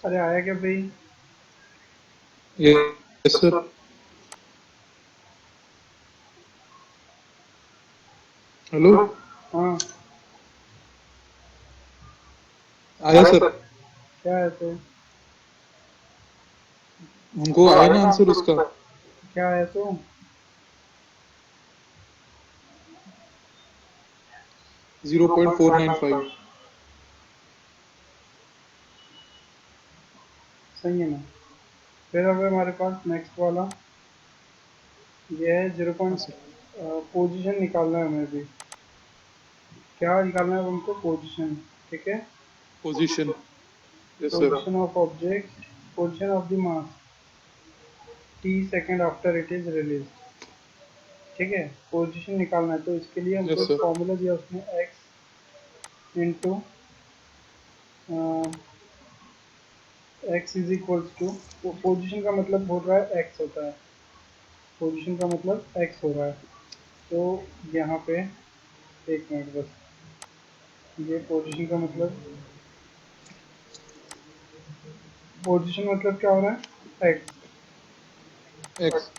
अरे आया क्या भाई? Yes sir. हेलो हाँ। आया सर। क्या है तो? हमको आया ना आंसर उसका। क्या है तो? 0.495। सही है ना? फिर अब हमारे पास नेक्स्ट वाला ये है जीरो हाँ पॉइंट। सर। पोजीशन निकालना है हमें भी। क्या निकालना है हमको? पोजीशन। ठीक है। Position. Yes sir. Position of object, position of the mass T second after it is release. ठीक है, पोजीशन निकालना है, तो इसके लिए हमको यस एक सर। फॉर्मूला दिया उसने into X is equals to, position का मतलब हो रहा है एक्स होता है, पोजीशन का मतलब एक्स हो रहा है, तो यहाँ पे एक मिनट बस, ये पोजीशन का मतलब, पोजीशन मतलब क्या हो रहा है, एक्स, एक्स।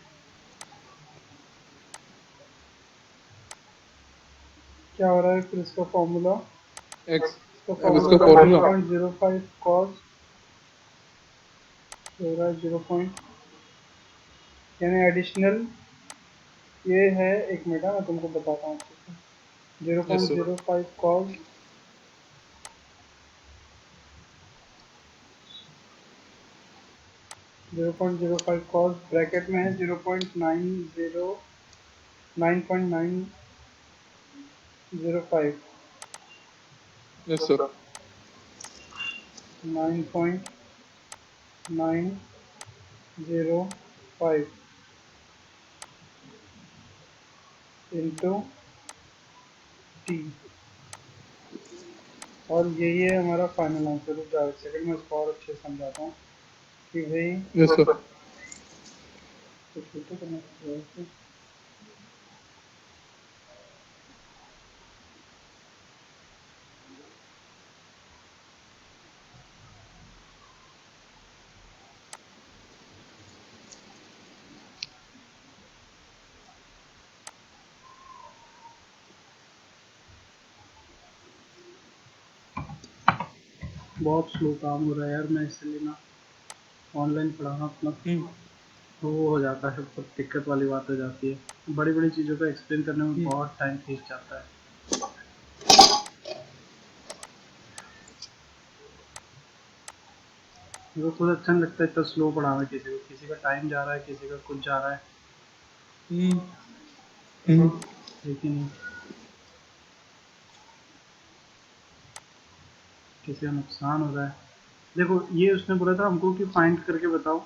क्या हो रहा है फिर इसका फॉर्मूला, एक्स। इसका अब इसका formula zero formula. Point zero five cos हो रहा है, जीरो पॉइंट यानी एडिशनल, ये है, एक मिनट मैं तुमको बताता हूँ, zero yes point sir. Zero five cos, 0.05 cos bracket में है 0.90, 9.905, यस सर। 9.905 इंटू टी, और यही है हमारा फाइनल आंसर। रुक जाओ एक सेकंड, मैं इसको और अच्छे से समझाता हूँ कि भाई यस सर। कुछ तो करना चाहिए। बहुत स्लो काम हो रहा है यार, मैं इसलिए ना ऑनलाइन पढ़ाना अपना तो वो हो जाता है, बहुत दिक्कत वाली बात हो जाती है, बड़ी बड़ी चीज़ों को एक्सप्लेन करने में बहुत टाइम खींच जाता है। मेरे को खुद अच्छा नहीं लगता इतना स्लो पढ़ाना किसी को, किसी का टाइम जा रहा है, किसी का कुछ जा रहा है, लेकिन किसी का नुकसान हो रहा है। देखो ये उसने बोला था हमको कि फाइंड करके बताओ,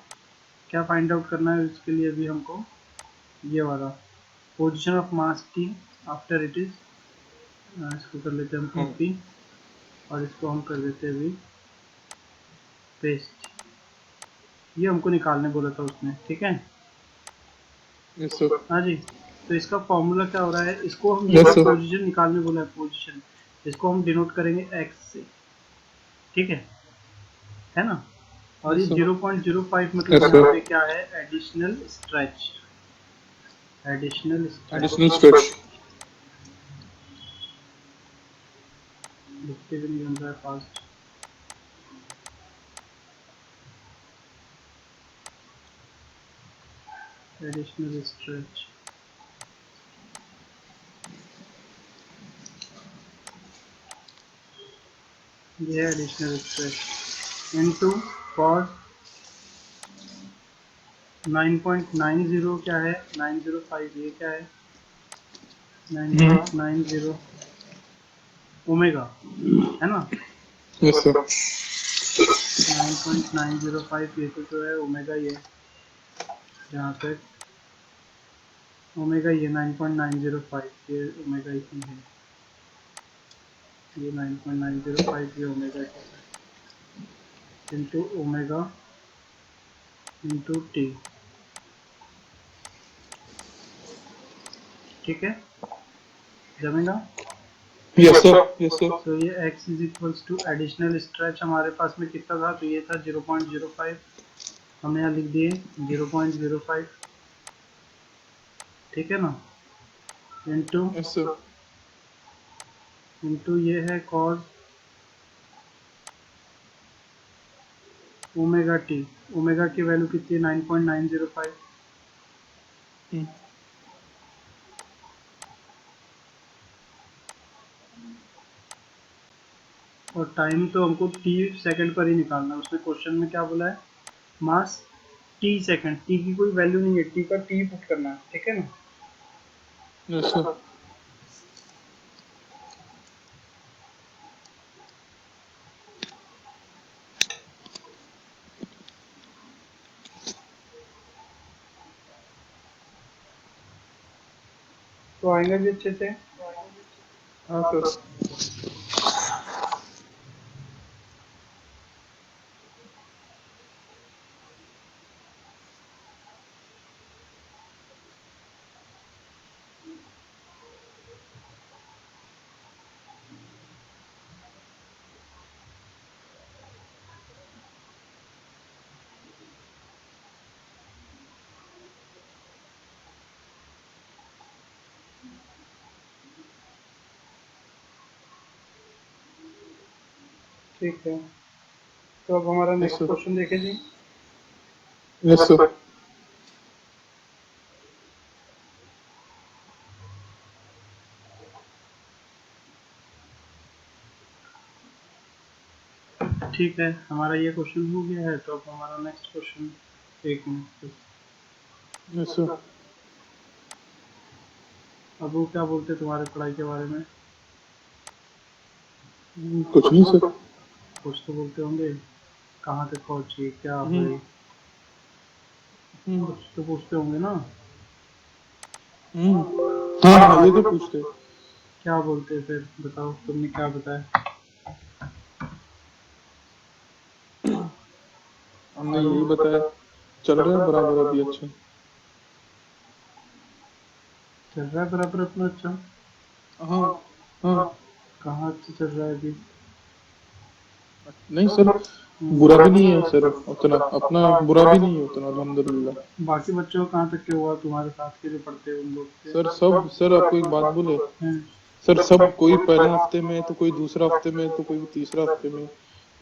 क्या फाइंड आउट करना है इसके लिए, अभी हमको ये वाला position of mass T after it is, इसको कर लेते हैं हम कॉपी, और इसको हम कर देते हैं अभी पेस्ट, ये हमको निकालने बोला था उसने, ठीक है। Yes sir. हाँ जी, तो इसका फॉर्मूला क्या हो रहा है, इसको हम यस ये सर। पोजीशन निकालने बोला है, पोजीशन, इसको हम डिनोट करेंगे एक्स से, ठीक है ना। और ये यस सर। 0.05 मतलब यस यहाँ सर। पे क्या है, additional stretch, additional stretch, additional stretch. लिखते भी नहीं बन रहा है फास्ट, एडिशनल स्ट्रेच, ये है एडिशनल स्ट्रेच इनटू कॉस 9.90 क्या है, 905, ये क्या है 9.90 ओमेगा, है ना। Yes sir. 9.905 ये तो है ओमेगा, ये जहाँ पे ओमेगा, ये 9.905 ये ओमेगा ही है, ये 9.905 ये ओमेगा है, इंटू ओमेगा इंटू टी, ठीक है, जमेगा। Yes sir. Yes sir. तो ये x is equals to additional stretch हमारे पास में कितना था, तो ये था 0.05, हमने यहाँ लिख दिए 0.05, ठीक है ना, इंटू यस सर। इंटू ये है कॉस ओमेगा टी, ओमेगा की वैल्यू कितनी है 9.905, और टाइम तो हमको टी सेकंड पर ही निकालना है, उसने क्वेश्चन में क्या बोला है, मास टी सेकंड, टी की कोई वैल्यू नहीं है, टी का टी पुट करना है, ठीक है ना। Yes sir. तो आएगा भी अच्छे से। हाँ सर। ठीक है, तो अब हमारा यस नेक्स्ट सर। क्वेश्चन देखे जी। Yes sir. ठीक है, हमारा ये क्वेश्चन हो गया है, तो अब हमारा नेक्स्ट क्वेश्चन। एक मिनट, यस सर। अब वो क्या बोलते हैं तुम्हारे पढ़ाई के बारे में? कुछ नहीं सर। कुछ तो बोलते होंगे, कहाँ तक पहुँची, क्या हम्म। हुई, हम्म। कुछ तो पूछते होंगे ना। हम्म। हाँ हाँ, ये तो पूछते। क्या बोलते हैं फिर, बताओ तुमने क्या बताया। हमने यही बताया, चल रहा है बराबर अभी अच्छा। चल रहा है बराबर अपना अच्छा। हाँ। हाँ। कहाँ अच्छा चल रहा है अभी? नहीं सर, बुरा भी नहीं है सर उतना, अपना बुरा भी नहीं है उतना, अल्हम्दुलिल्लाह। बाकी बच्चों का कहाँ तक के हुआ, तुम्हारे साथ के जो पढ़ते हैं उन लोग के? सर सब, सर आपको एक बात बोले, हैं? सर सब कोई पहला हफ्ते में तो कोई दूसरा हफ्ते में तो कोई तीसरा हफ्ते में।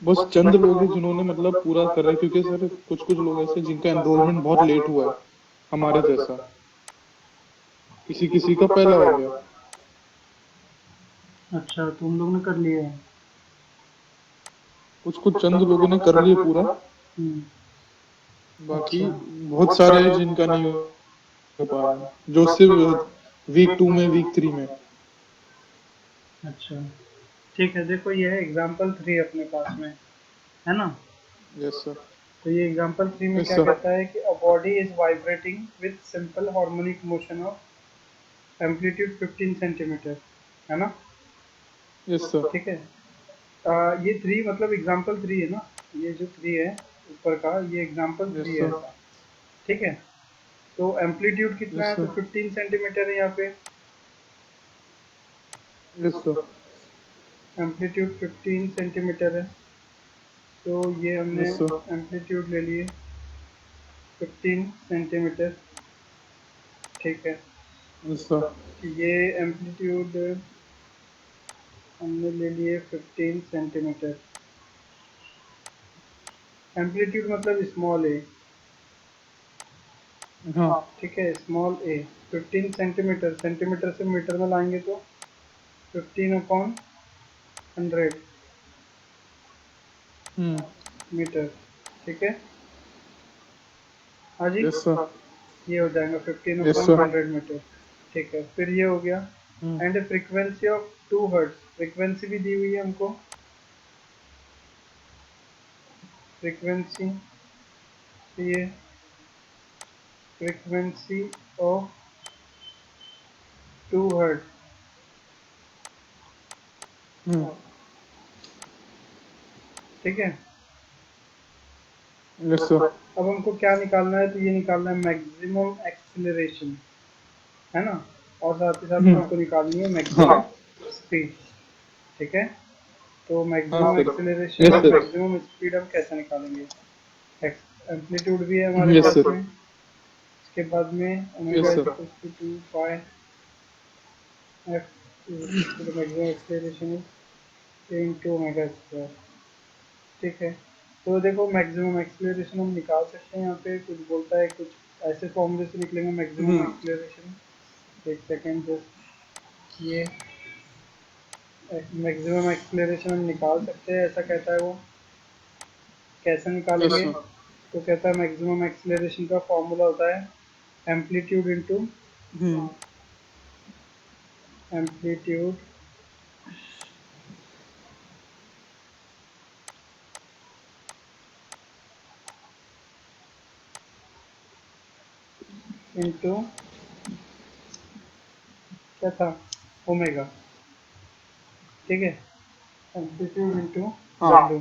बस चंद लोग हैं जिन्होंने मतलब पूरा कर रहे हैं, क्योंकि सर कुछ कुछ लोग ऐसे जिनका एनरोलमेंट बहुत लेट हुआ है, हमारे जैसा, किसी किसी का पहला हो गया। अच्छा, तुम लोग ने कर लिया है। कुछ कुछ चंद लोगों ने कर लिया पूरा, हम्म, बाकी अच्छा। बहुत सारे हैं जिनका नहीं हो पा रहा है, जो सिर्फ वीक 2 में, वीक 3 में। अच्छा, ठीक है, देखो ये है एग्जाम्पल 3 अपने पास में, है ना। Yes sir. तो ये एग्जाम्पल 3 में यस क्या सर। कहता है कि a body is vibrating with simple harmonic motion of amplitude 15 centimetre, है ना। Yes sir. ठीक है, ये 3 मतलब एग्जाम्पल 3 है ना, ये जो 3 है ऊपर का, ये एग्जाम्पल यस 3 है सर। ऐसा। ठीक है, तो एम्पलीट्यूड कितना यस है, तो सर। 15 सेंटीमीटर है यहाँ पे। Yes sir. एम्पलीट्यूड 15 सेंटीमीटर है, तो ये हमने यस सर। एम्पलीट्यूड ले लिए 15 सेंटीमीटर। ठीक है, यस सर। ये एम्पलीट्यूड हमने ले लिए 15 सेंटीमीटर। एम्पलीट्यूड मतलब स्मॉल ए। हाँ। ठीक है, स्मॉल ए। 15 सेंटीमीटर, सेंटीमीटर से मीटर में लाएंगे तो 15/100 हम्म। मीटर। ठीक है, हाँ जी, यस सर। ये हो जाएगा fifteen yes upon sir. Hundred metre. ठीक है, फिर ये हो गया। Hmm. And frequency of 2 hertz, frequency भी दी हुई है हमको। फ्रीक्वेंसी, ये फ्रीक्वेंसी ऑफ 2 हर्ट्ज। हम्म। ठीक है, यस सर। अब हमको क्या निकालना है, तो ये निकालना है मैक्सिमम एक्सीलरेशन, है ना। और साथ ही साथ में हम्म। हमको निकालनी है मैक्सिमम हाँ। स्पीड। ठीक है, तो हाँ मैक्सिमम सर। एक्सीलरेशन यस और सर। मैक्सिमम स्पीड हम कैसे निकालेंगे। एम्पलीट्यूड भी है हमारे यस पास सर। में, इसके बाद में omega yes is sir. Equals to 2 pi F is equals to the maximum acceleration is into omega square. ठीक है, तो देखो मैक्सिमम एक्सीलरेशन हम निकाल सकते हैं, यहाँ पे कुछ बोलता है, कुछ ऐसे फॉर्मूले से निकलेंगे मैक्सिमम हम्म। एक्सीलरेशन। एक सेकेंड, जस्ट ये मैक्सिमम एक्सीलरेशन हम निकाल सकते हैं, ऐसा कहता है वो। कैसे यस निकालेंगे, सर। तो कहता है मैक्सिमम एक्सीलरेशन का फॉर्मूला होता है एम्पलीट्यूड इनटू हम्म। एम्पलीट्यूड इनटू क्या था, ओमेगा, ठीक है। एम्पलीट्यूड इंटू हाँ डब्ल्यू।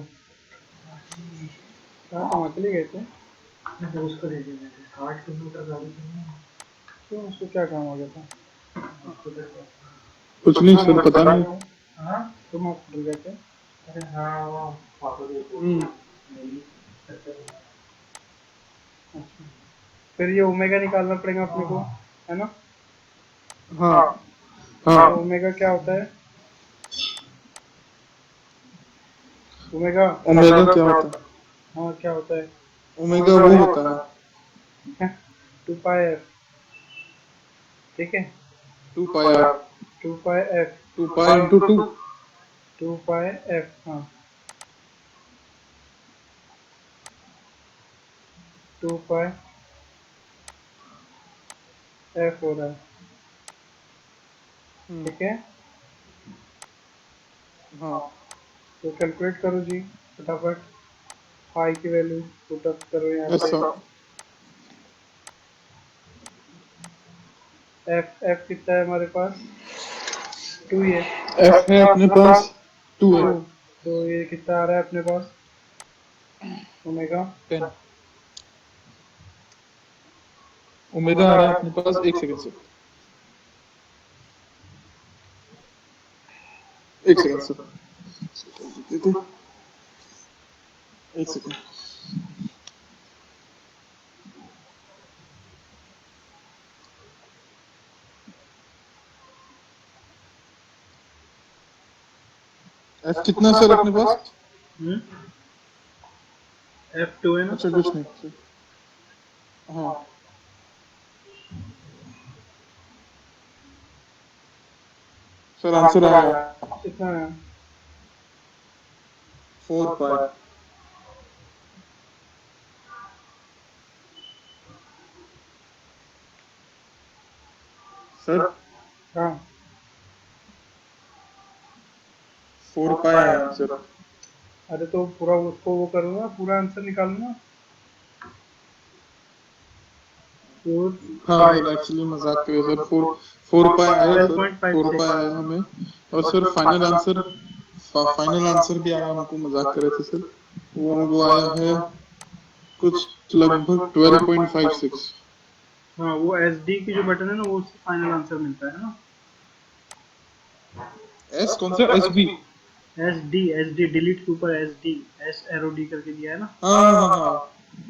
कहाँ कहाँ चले गए थे? तो उसको दे दिया मैंने, कार्ड कंप्यूटर वाली थी ना। क्यों, उसको क्या काम आ गया था? कुछ नहीं सर, पता नहीं। हाँ, तुम हॉस्पिटल गए थे? अरे हाँ, वो पापा को हम्म, नहीं, अच्छा। फिर ये ओमेगा निकालना पड़ेगा अपने को, है ना? हाँ तो हाँ। ओमेगा क्या होता है? ओमेगा, ओमेगा क्या होता है? हाँ क्या होता है? ओमेगा वो होता है 2 पाई एफ, ठीक है। 2 pi R, 2 pi F, 2 pi into 2। 2 pi F, हाँ, 2 पाई एफ हो रहा है, ठीक है। हाँ तो कैलकुलेट करो जी फटाफट, पाई की वैल्यू पुट अप करो यहाँ यस पे। सर। एफ एफ कितना है हमारे पास? 2 ही है। एफ है अपने पास 2 है। 2, तो ये कितना आ रहा है अपने पास, ओमेगा? 10। ओमेगा आ रहा है अपने पास, एक सेकंड सर, एक सेकंड सर, एक सेकंड। एफ कितना सर अपने पास? F2 है ना? अच्छा कुछ नहीं सर। हाँ सर, आंसर आया कितना है? 4 पाई। सर हाँ, 4 पाई आया आंसर। अरे तो पूरा उसको वो करो ना, पूरा आंसर निकालो ना। 4 हाँ पाई सर, एक्चुअली मजाक करे सर, 4 पाई आया सर, 4 पाई 12.56। आया हमें। और सर फाइनल आंसर भी आया हमको, मजाक करे थे सर। वो आया है कुछ लगभग 12.56। हाँ, वो एस डी की जो बटन है ना, वो उससे फाइनल आंसर मिलता है ना। एस कौन सा, S B? S D delete के ऊपर S D, S arrow D करके दिया है ना। हाँ हाँ हाँ हाँ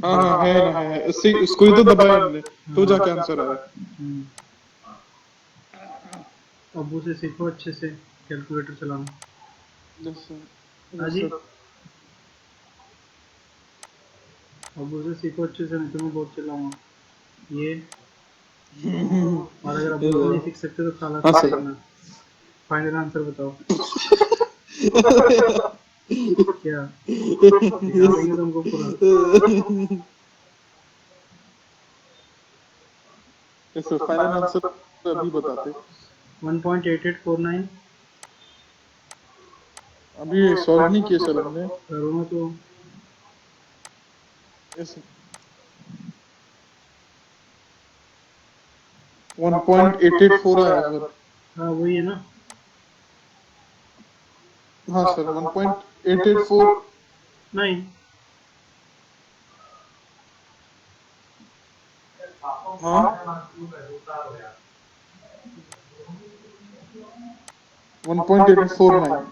हाँ हाँ, है ना, है इससे, उसको ही तो दबाया हमने, तो जाके आंसर आया। हम्म, अब्बू से सीखो अच्छे से कैलकुलेटर चलाना। यस सर, हाँ यस जी, सर। अब्बू से सीखो अच्छे से, नहीं तो मैं बहुत चिल्लाऊंगा ये। और अगर अब्बू से नहीं सीख सकते तो खाला हाँ से सर। सीखना। फाइनल आंसर बताओ क्या, दिखा देंगे तुमको पूरा। यस सर, फाइनल आंसर अभी बताते। 1.8849। अभी सॉल्व नहीं किए सर हमने। करो ना तो। यस, 1.884 आया सर। हाँ वही है ना। हाँ सर, 1.884। नहीं, हाँ, 1.849।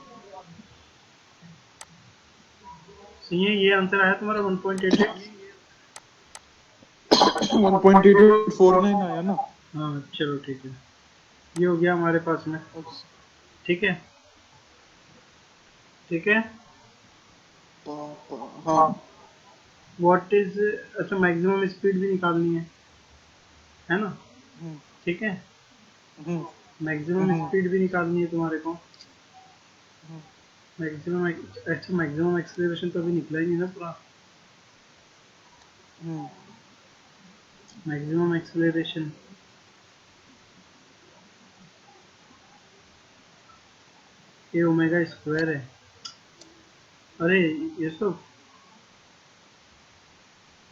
सही है, ये आंसर आया तुम्हारा 1.88। 1.849 आया ना। हाँ चलो ठीक है, ये हो गया हमारे पास में, ठीक है, ठीक है। हाँ व्हाट इज, अच्छा मैक्सिमम स्पीड भी निकालनी है ना, ठीक है। हम्म मैक्सिमम स्पीड भी निकालनी है तुम्हारे को। मैक्सिमम, अच्छा मैक्सिमम एक्सेलरेशन तो अभी निकला ही नहीं ना पूरा। हम्म। मैक्सिमम एक्सेलरेशन, ये ओमेगा स्क्वायर है। अरे Yusuf,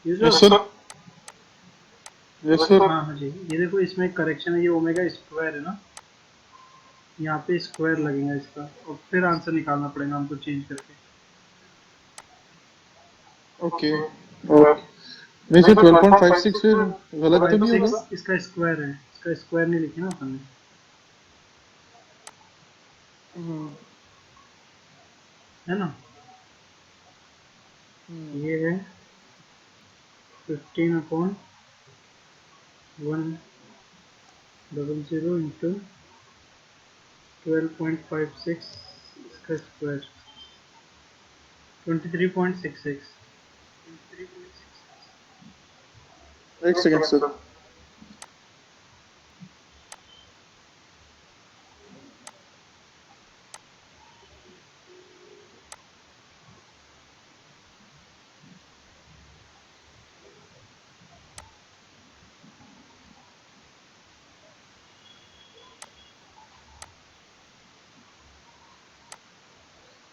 yes Yusuf, sir, yes sir. हाँ हाँ जी, ये देखो इसमें करेक्शन है, ये ओमेगा स्क्वायर है ना। यहाँ पे स्क्वायर लगेगा इसका, और फिर आंसर निकालना पड़ेगा हमको चेंज करके। ओके। वैसे 12.56 फिर गलत तो नहीं होगा? 56 इसका स्क्वायर है, इसका स्क्वायर नहीं लिखे ना अपन ने। हम्म, है ना, ये है 15/100 इंटू 12.56, इसका स्क्वायर 23.66। एक सेकंड सर।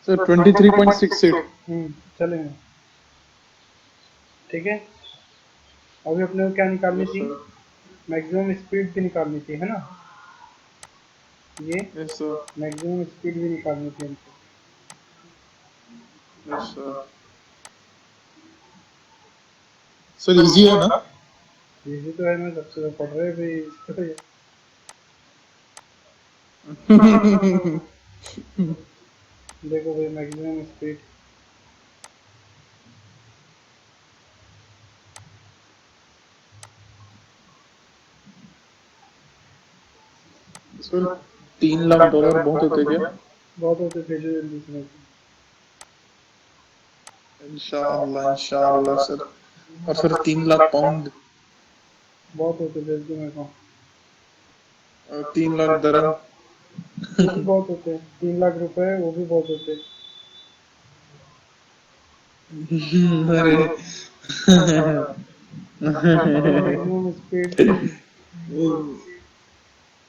सर 23.68। चलेगा, ठीक है। अभी अपने को क्या निकालनी यस थी, सर। मैक्सिमम स्पीड भी निकालनी थी, है ना, ये यस सर। मैक्सिमम स्पीड भी निकालनी थी हमको। Yes sir. सर इजी है ना? इजी तो है, मैं सबसे तो पढ़ रहे भाई इसको तो। देखो भाई, maximum speed sir 3 lakh dollar बहुत होते क्या? बहुत होते, भेजो जल्दी से मेरे इंशाअल्लाह इंशाअल्लाह सर। और सर 3 लाख पाउंड बहुत होते, भेज दो मेरे को। और 3 लाख दरम। वो भी बहुत होते, 3 लाख रुपए वो भी बहुत होते। अरे maximum speed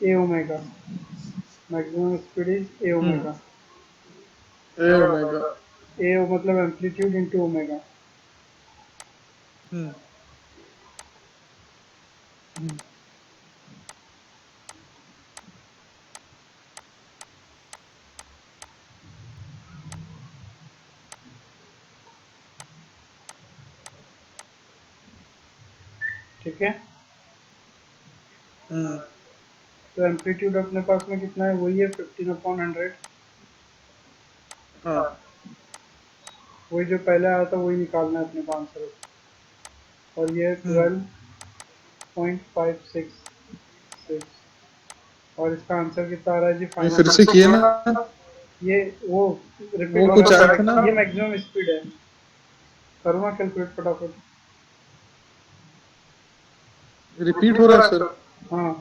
A omega, maximum speed is A omega. A omega. A मतलब एम्पलीट्यूड इंटू ओमेगा। ठीक है, तो एम्पलीट्यूड अपने पास में कितना है, वही है 15/100। हाँ। वही जो पहले आया था वही निकालना है अपने को आंसर। और ये 12.566, और इसका आंसर कितना आ रहा है जी ये फिर फाइनल। से किए ना? ये वो रिपीट वो होना कुछ आया था पड़ेगा, ना? ये मैक्सिमम स्पीड है। करो ना कैलकुलेट फटाफट। रिपीट हो रहा है सर? हाँ,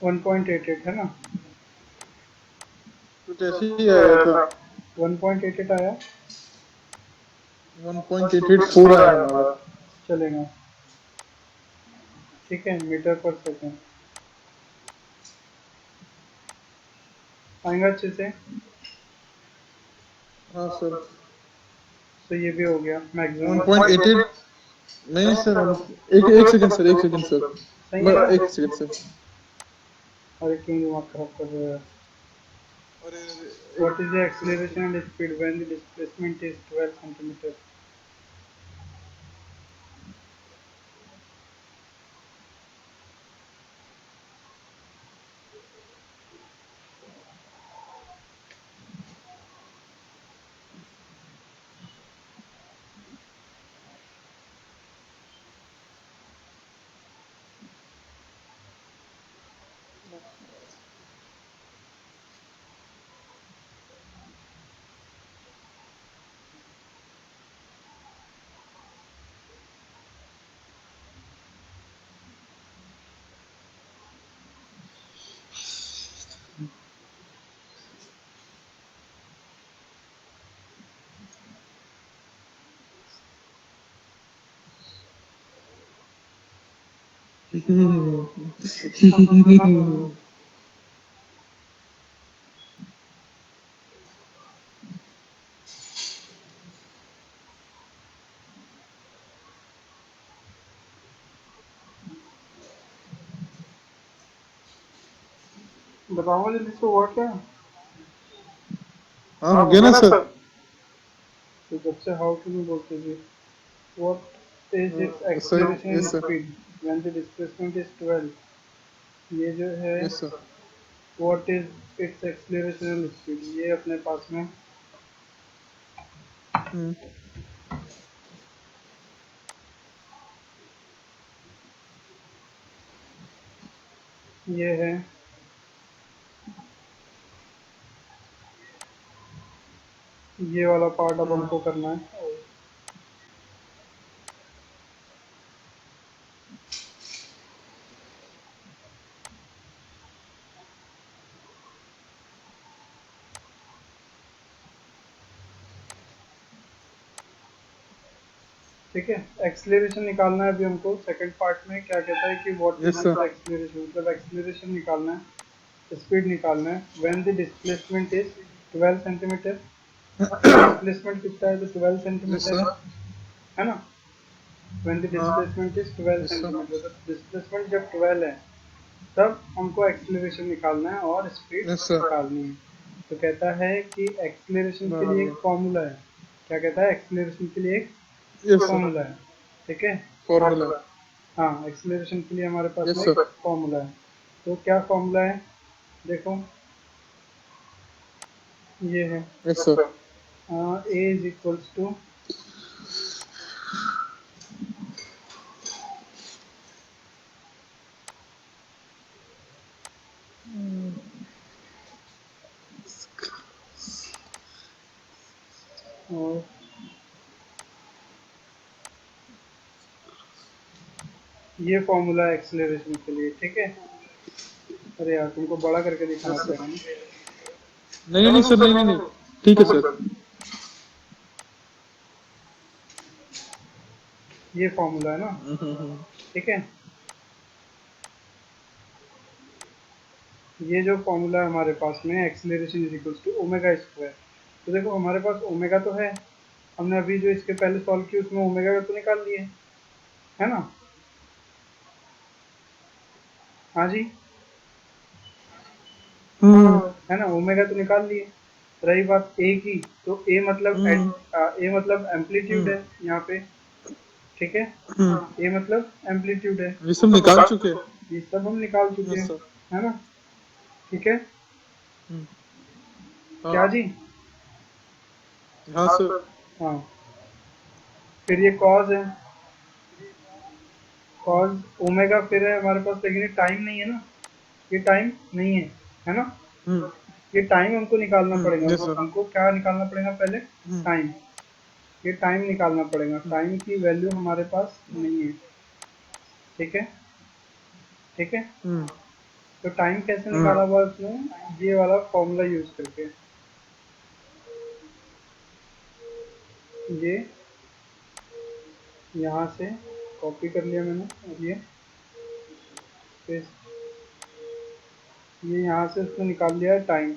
1.88 है ना, कुछ ऐसे ही आया था। 1.88 आया। 1.884 आया हमारा। चलेगा, ठीक है, मीटर पर सेकेंड आएगा अच्छे से। हाँ सर। तो ये भी हो गया मैक्सिमम। 1.88। नहीं सर हम एक एक सेकंड सर, एक सेकंड सर। सही है मैं ना। एक सेकंड सर। अरे क्यों दिमाग खराब कर रहे हो यार। अरे What is the acceleration and speed when the displacement is 12 centimeter? बताऊंगा जल्दी से व्हाट क्या है? हाँ हो गया ना सर। तो जब से हाउ टू नहीं बोलते थे। What is it's sir acceleration in yes sir. Speed when the displacement is 12। ये जो है yes sir. What is it's acceleration in speed, ये अपने पास में हम्म। ये है। ये वाला पार्ट अब हमको करना है। ठीक है, एक्सीलरेशन निकालना है अभी हमको। सेकंड पार्ट में क्या कहता है कि what is yes sir. Acceleration, मतलब एक्सीलरेशन निकालना है, स्पीड निकालना है when the displacement is 12 centimetre. Displacement कितना है, तो 12 यस सेंटीमीटर सर। है ना। व्हेन द हाँ। Displacement is 12 yes sir. Centimetre, तो डिस्प्लेसमेंट जब 12 है तब हमको एक्सीलरेशन निकालना है और स्पीड यस सर। निकालनी है। तो कहता है कि एक्सीलरेशन के लिए एक बराबर। फॉर्मूला है। क्या कहता है, एक्सीलरेशन के लिए एक यस सर। फॉर्मूला है। ठीक है, फॉर्मूला। हाँ, एक्सीलरेशन के लिए हमारे पास में यस एक सर। फॉर्मूला है। तो क्या फॉर्मूला है, देखो ये है। Yes sir. A is equals to, और ये फॉर्मूला है एक्सीलरेशन के लिए। ठीक है, अरे यार तुमको बड़ा करके दिखाना यस पड़ेगा सर। ना। नहीं नहीं सर, नहीं नहीं नहीं, ठीक है सर। ये फॉर्मूला है ना। ठीक है, ये जो फॉर्मूला है हमारे पास में, acceleration is equals to omega square. तो देखो हमारे पास ओमेगा तो है, हमने अभी जो इसके पहले सॉल्व किया उसमें ओमेगा का तो निकाल लिए, है ना। हाँ जी, हम्म। है ना, ओमेगा तो निकाल लिए। रही बात ए की, तो ए मतलब हम्म। ए मतलब एम्पलीट्यूड हम्म। है यहाँ पे। ठीक है, हम्म। ए मतलब एम्पलीट्यूड है। ये सब निकाल चुके हैं। ये सब हम निकाल चुके यस हैं, सर। है ना। ठीक है, हम्म। क्या हाँ। जी। हाँ सर। हाँ, फिर ये कॉज है, कॉज ओमेगा फिर है हमारे पास, लेकिन ये टाइम नहीं है ना, ये टाइम नहीं है ना। हम्म। ये टाइम हमको निकालना पड़ेगा, यस सर। हमको क्या निकालना पड़ेगा पहले, हम्म। टाइम। ये टाइम निकालना पड़ेगा, टाइम की वैल्यू हमारे पास नहीं है। ठीक है, ठीक है, हम्म। तो टाइम कैसे हम्म। निकाला हुआ है उसने, ये वाला फॉर्मूला यूज करके। ये यहाँ से कॉपी कर लिया मैंने, और ये paste, ये यहाँ से उसने निकाल लिया है टाइम।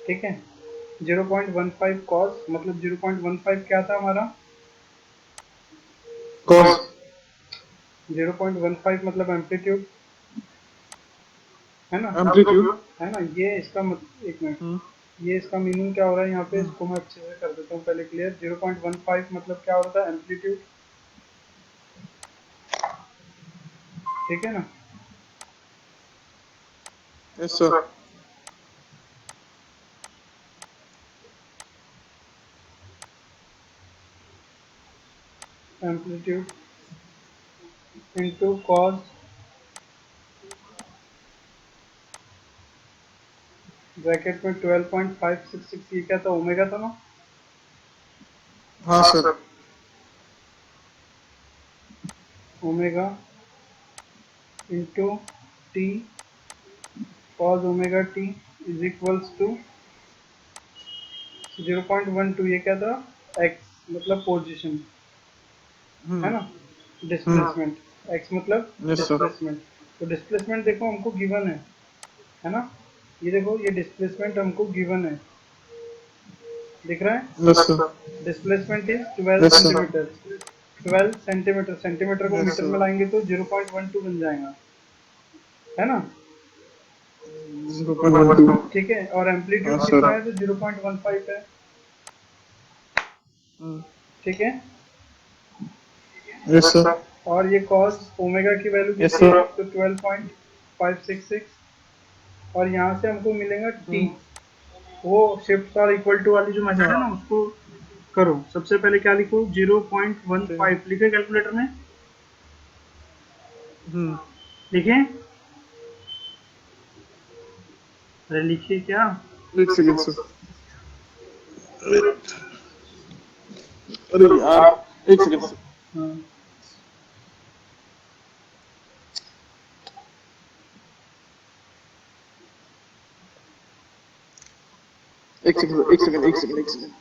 ठीक है, 0.15 कॉस, मतलब 0.15 क्या था हमारा, कॉज। 0.15 मतलब एम्पलीट्यूड, है ना। एम्पलीट्यूड। है ना, ये इसका एक मिनट, हम्म। ये इसका मीनिंग क्या हो रहा है यहाँ पे, हम्म। इसको मैं अच्छे से कर देता हूँ पहले क्लियर। 0.15 मतलब क्या होता है, एम्पलीट्यूड। ठीक है ना, yes sir. Amplitude into cos, bracket में 12.566, ये क्या था, ओमेगा था ना। हाँ sir. Omega into T, cos omega T is equals to 0.12, ये क्या था, एक्स मतलब पोजीशन, है हम्म। ना, हम्म। डिस्प्लेसमेंट, एक्स मतलब यस सर। डिस्प्लेसमेंट। तो डिस्प्लेसमेंट देखो हमको गिवन है ना। ये देखो ये डिस्प्लेसमेंट हमको गिवन है, दिख रहा है। Yes sir. Displacement is 12 yes sir. Centimetre, 12 centimetre, centimetre को Yes, मीटर sir. में लाएंगे तो 0.12 बन जाएगा, है ना? 0.12. ठीक है, और एम्पलीट्यूड हाँ कितना सर. है तो 0.15 है। ठीक है, Yes, sir. और ये कॉस ओमेगा की वैल्यू Yes, कितनी है sir. तो 12.566, और यहाँ से हमको मिलेगा टी। वो शिफ्ट और इक्वल टू वाली जो मेथड है ना उसको करो। सबसे पहले क्या लिखो, 0.15 लिखे कैलकुलेटर में, लिखे, अरे लिखिए क्या। एक सेकंड सर. अरे यार, एक सेकंड सर. हाँ, एक सेकंड, एक सेकंड, एक सेकंड, एक सेकंड.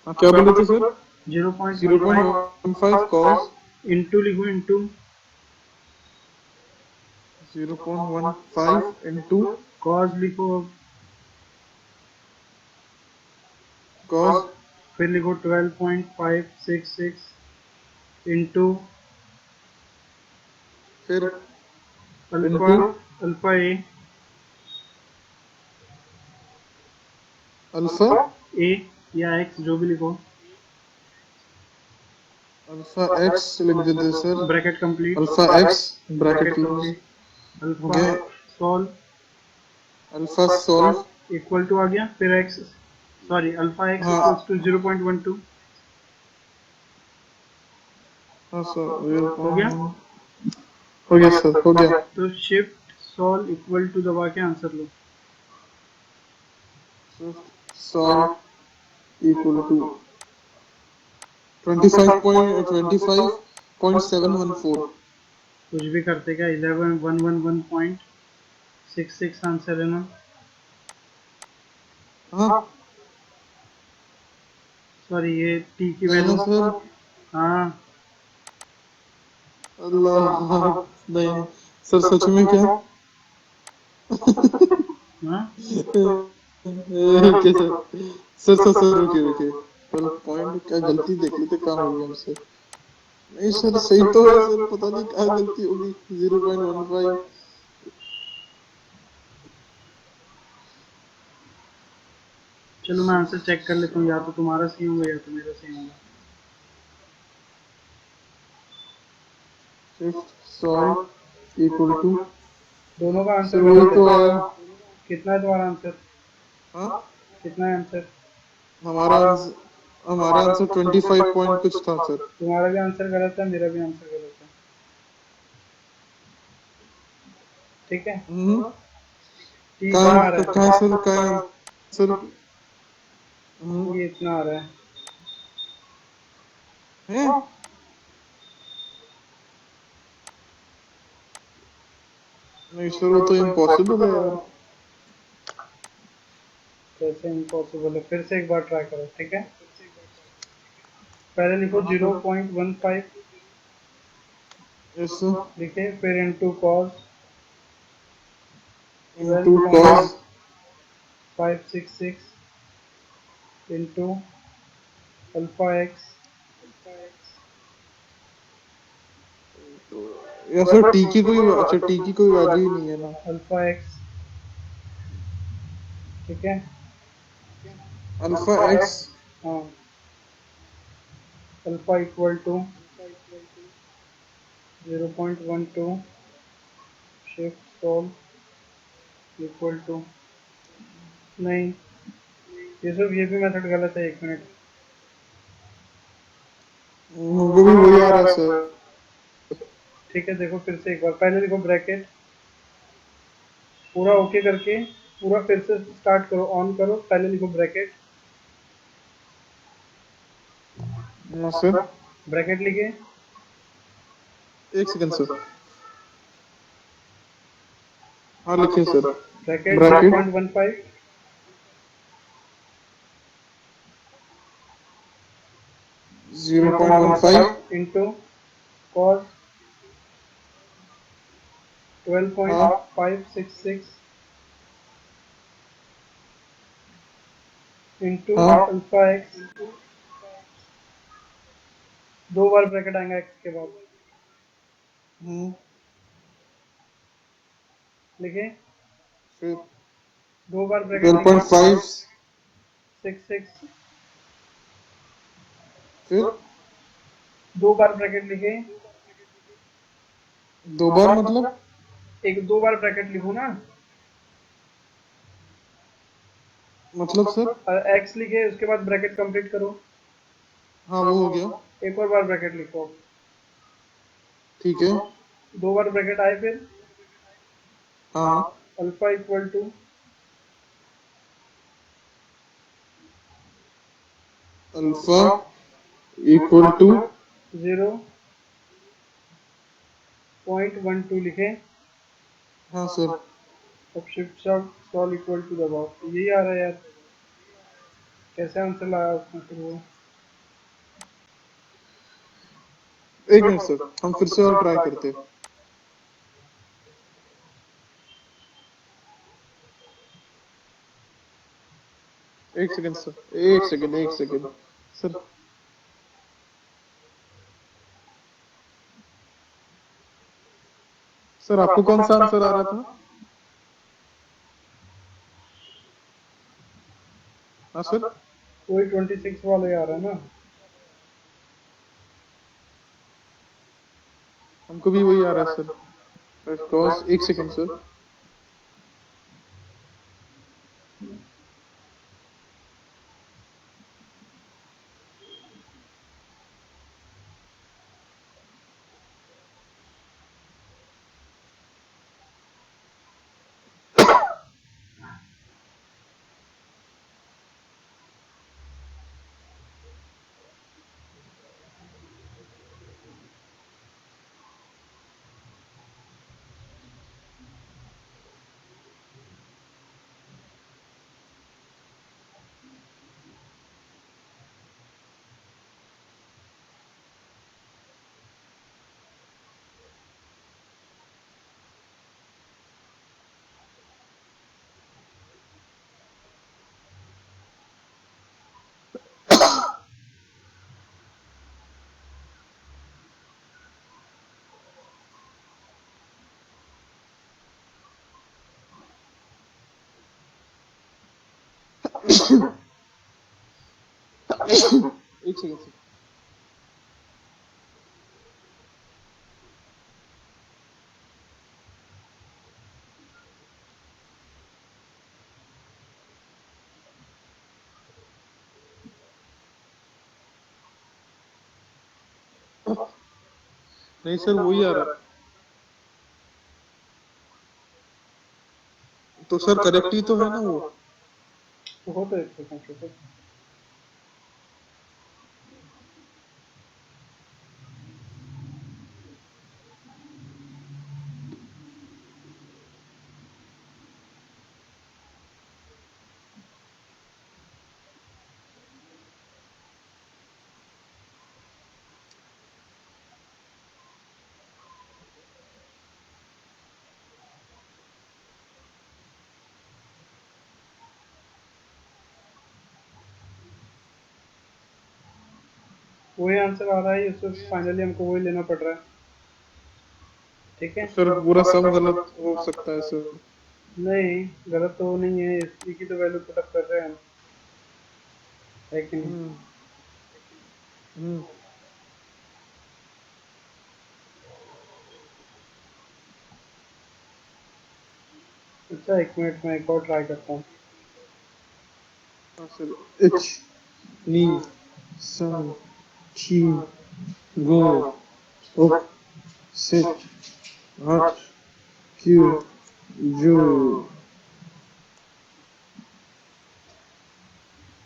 हाँ, क्या बोले थे सर? 0.15 0.15 cos इंटू लिखो, इंटू 0.15 into कॉस लिखो, cos, फिर लिखो 12.566 इंटू फिर alpha, into alpha alpha, A या एक्स जो भी लिखो, अल्फा एक्स लिख देते sir. Bracket complete, alpha X bracket bracket close complete, हो अल्फा गया. Solve alpha solve. Equal to आ गया, फिर एक्स, सॉरी अल्फा एक्स हाँ इक्वल्स टू 0.12 हाँ सर. हो गया। 0.1 हो गया सर, हो गया. तो शिफ्ट सॉल्व इक्वल टू दबा के आंसर लो। Solve equal to 25.714. कुछ भी करते क्या, 11,111.66 आंसर है ना। हाँ, सॉरी ये टी की नहीं वैल्यू, ना सर. हाँ अल्लाह, नहीं सर, सच में क्या? हाँ, ओके सर. सर रुके रुके. 12 पॉइंट क्या गलती देख लेते, कहाँ होगी हमसे? नहीं सर, सही तो है सर, पता नहीं कहाँ गलती होगी. 0.15. चलो मैं आंसर चेक कर लेता हूँ, या तो तुम्हारा सही होगा या तो मेरा सही होगा। शिफ्ट सॉल्व इक्वल टू, दोनों का आंसर सर वही गलत तो है। आया. कितना है तुम्हारा आंसर, हाँ, कितना है आंसर? हमारा आंसर 25 पॉइंट कुछ था सर. तुम्हारा भी आंसर गलत है, मेरा भी आंसर गलत है। ठीक है, टी इतना आ रहा कहाँ है, सर, कहाँ आंसर? ये इतना आ रहा है। है. नहीं सर, वो तो इम्पॉसिबल है यार. कैसे इम्पॉसिबल है, फिर से एक बार ट्राई करो, ठीक है। पहले लिखो हाँ सर. 0.15, yes sir. लिखे, फिर into cos into cos 12.566 into alpha x, या सर, टी की कोई, अच्छा टी की कोई वैल्यू ही नहीं है ना. अल्फा एक्स, ठीक है, अल्फा एक्स. हाँ, alpha equal to 0.12 shift solve equal to, नहीं ये सब, ये भी मेथड गलत है, एक मिनट। वो भी वही आ रहा है सर. ठीक है, देखो फिर से एक बार, पहले देखो ब्रैकेट पूरा ओके करके, पूरा फिर से स्टार्ट करो, ऑन करो, पहले लिखो ब्रैकेट, हाँ सर. ब्रैकेट लिखे, एक सेकंड सर. हाँ लिखिए sir. Bracket bracket 0.15 0.15. Into cos हाँ 12.566 इंटू हाँ। अल्फा एक्स, 2 बार ब्रैकेट आएगा एक्स के बाद, लिखे, फिर 2 बार ब्रैकेट लिखे, 12.5, 6 फिर 2 बार ब्रैकेट लिखे, 2 बार मतलब 2 बार ब्रैकेट लिखो ना, सर एक्स लिखे उसके बाद ब्रैकेट कंप्लीट करो, हाँ वो हो गया, एक और बार ब्रैकेट लिखो, ठीक है, 2 बार ब्रैकेट आए, फिर हाँ, alpha equal to alpha equal to 0.12 लिखे, हाँ सर, अब शिफ्ट सॉल्व इक्वल टू दबाओ, तो यही आ रहा है यार, कैसे आंसर लाया उसने फिर वो, एक मिनट सर, हम फिर से और ट्राई करते हैं। एक सेकंड सर, एक सेकंड सर, सर आपको कौन सा आंसर आ रहा था? हाँ सर, वही 26 वाला ही आ रहा है ना, हमको भी वही आ रहा है सर, कॉस एक सेकंड सर, एक सेकंड सर, नहीं सर वही आ रहा है, तो सर करेक्ट ही तो है ना वो? तो हो तो एक सेकंड से, वही आंसर आ रहा है, इससे फाइनली हमको वही लेना पड़ रहा है, ठीक है, तो सर पूरा सम गलत हो सकता है सर? नहीं गलत तो नहीं है, इसी की तो वैल्यू पुटअप कर रहे हैं हम, है कि नहीं, हम्म हम्म अच्छा 1 मिनट में एक और ट्राई करता हूँ, हाँ सर, एच नी सन ची गो ओक सेट हट क्यू जो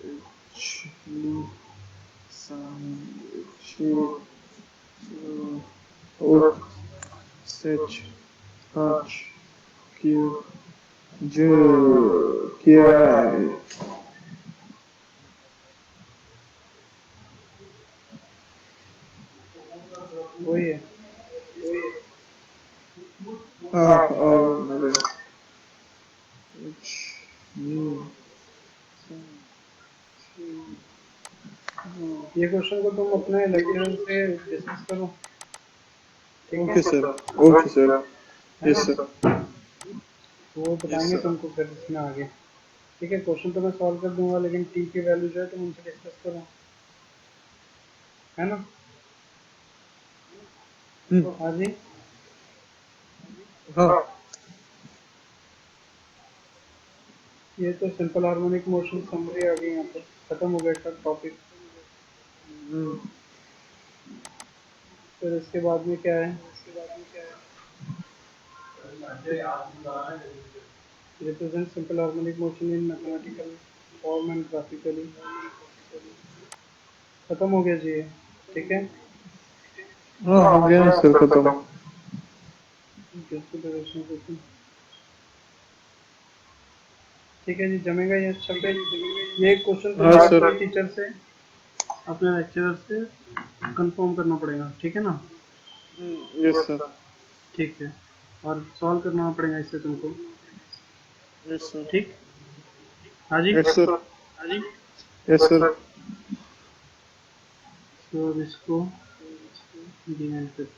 एच नी सन ची ओक सेट हट क्यू जो क्या है? वही है, हाँ और मेरे एच नी ये क्वेश्चन को तुम अपने लेक्चर से डिस्कस करो, ठीक है? ओके सर, ओके सर, है यस ना? सर, वो बताएंगे तुमको फिर इसमें आगे, ठीक है? क्वेश्चन तो मैं सॉल्व कर दूंगा, लेकिन टी की वैल्यू जो है तुम उनसे डिस्कस करो, है ना? हाँ जी। हाँ ये तो सिंपल हार्मोनिक मोशन समरी आ गई यहाँ पे, खत्म हो गया इसका टॉपिक। फिर इसके बाद में क्या है? Represent simple harmonic motion in mathematical form and graphically. खत्म हो गया जी ये, ठीक है? हाँ हो गया सर खत्म। ठीक है जी, जमेगा ये अच्छा पे। ये क्वेश्चन हाँ तुम्हें सर, अपने टीचर से, अपने लेक्चरर से कंफर्म करना पड़ेगा, ठीक है ना? यस सर, ठीक है, और सॉल्व करना पड़ेगा इससे तुमको, यस सर, ठीक? हाँ जी। Yes sir, yes sir. तो अब इसको डिवाइड करते हैं।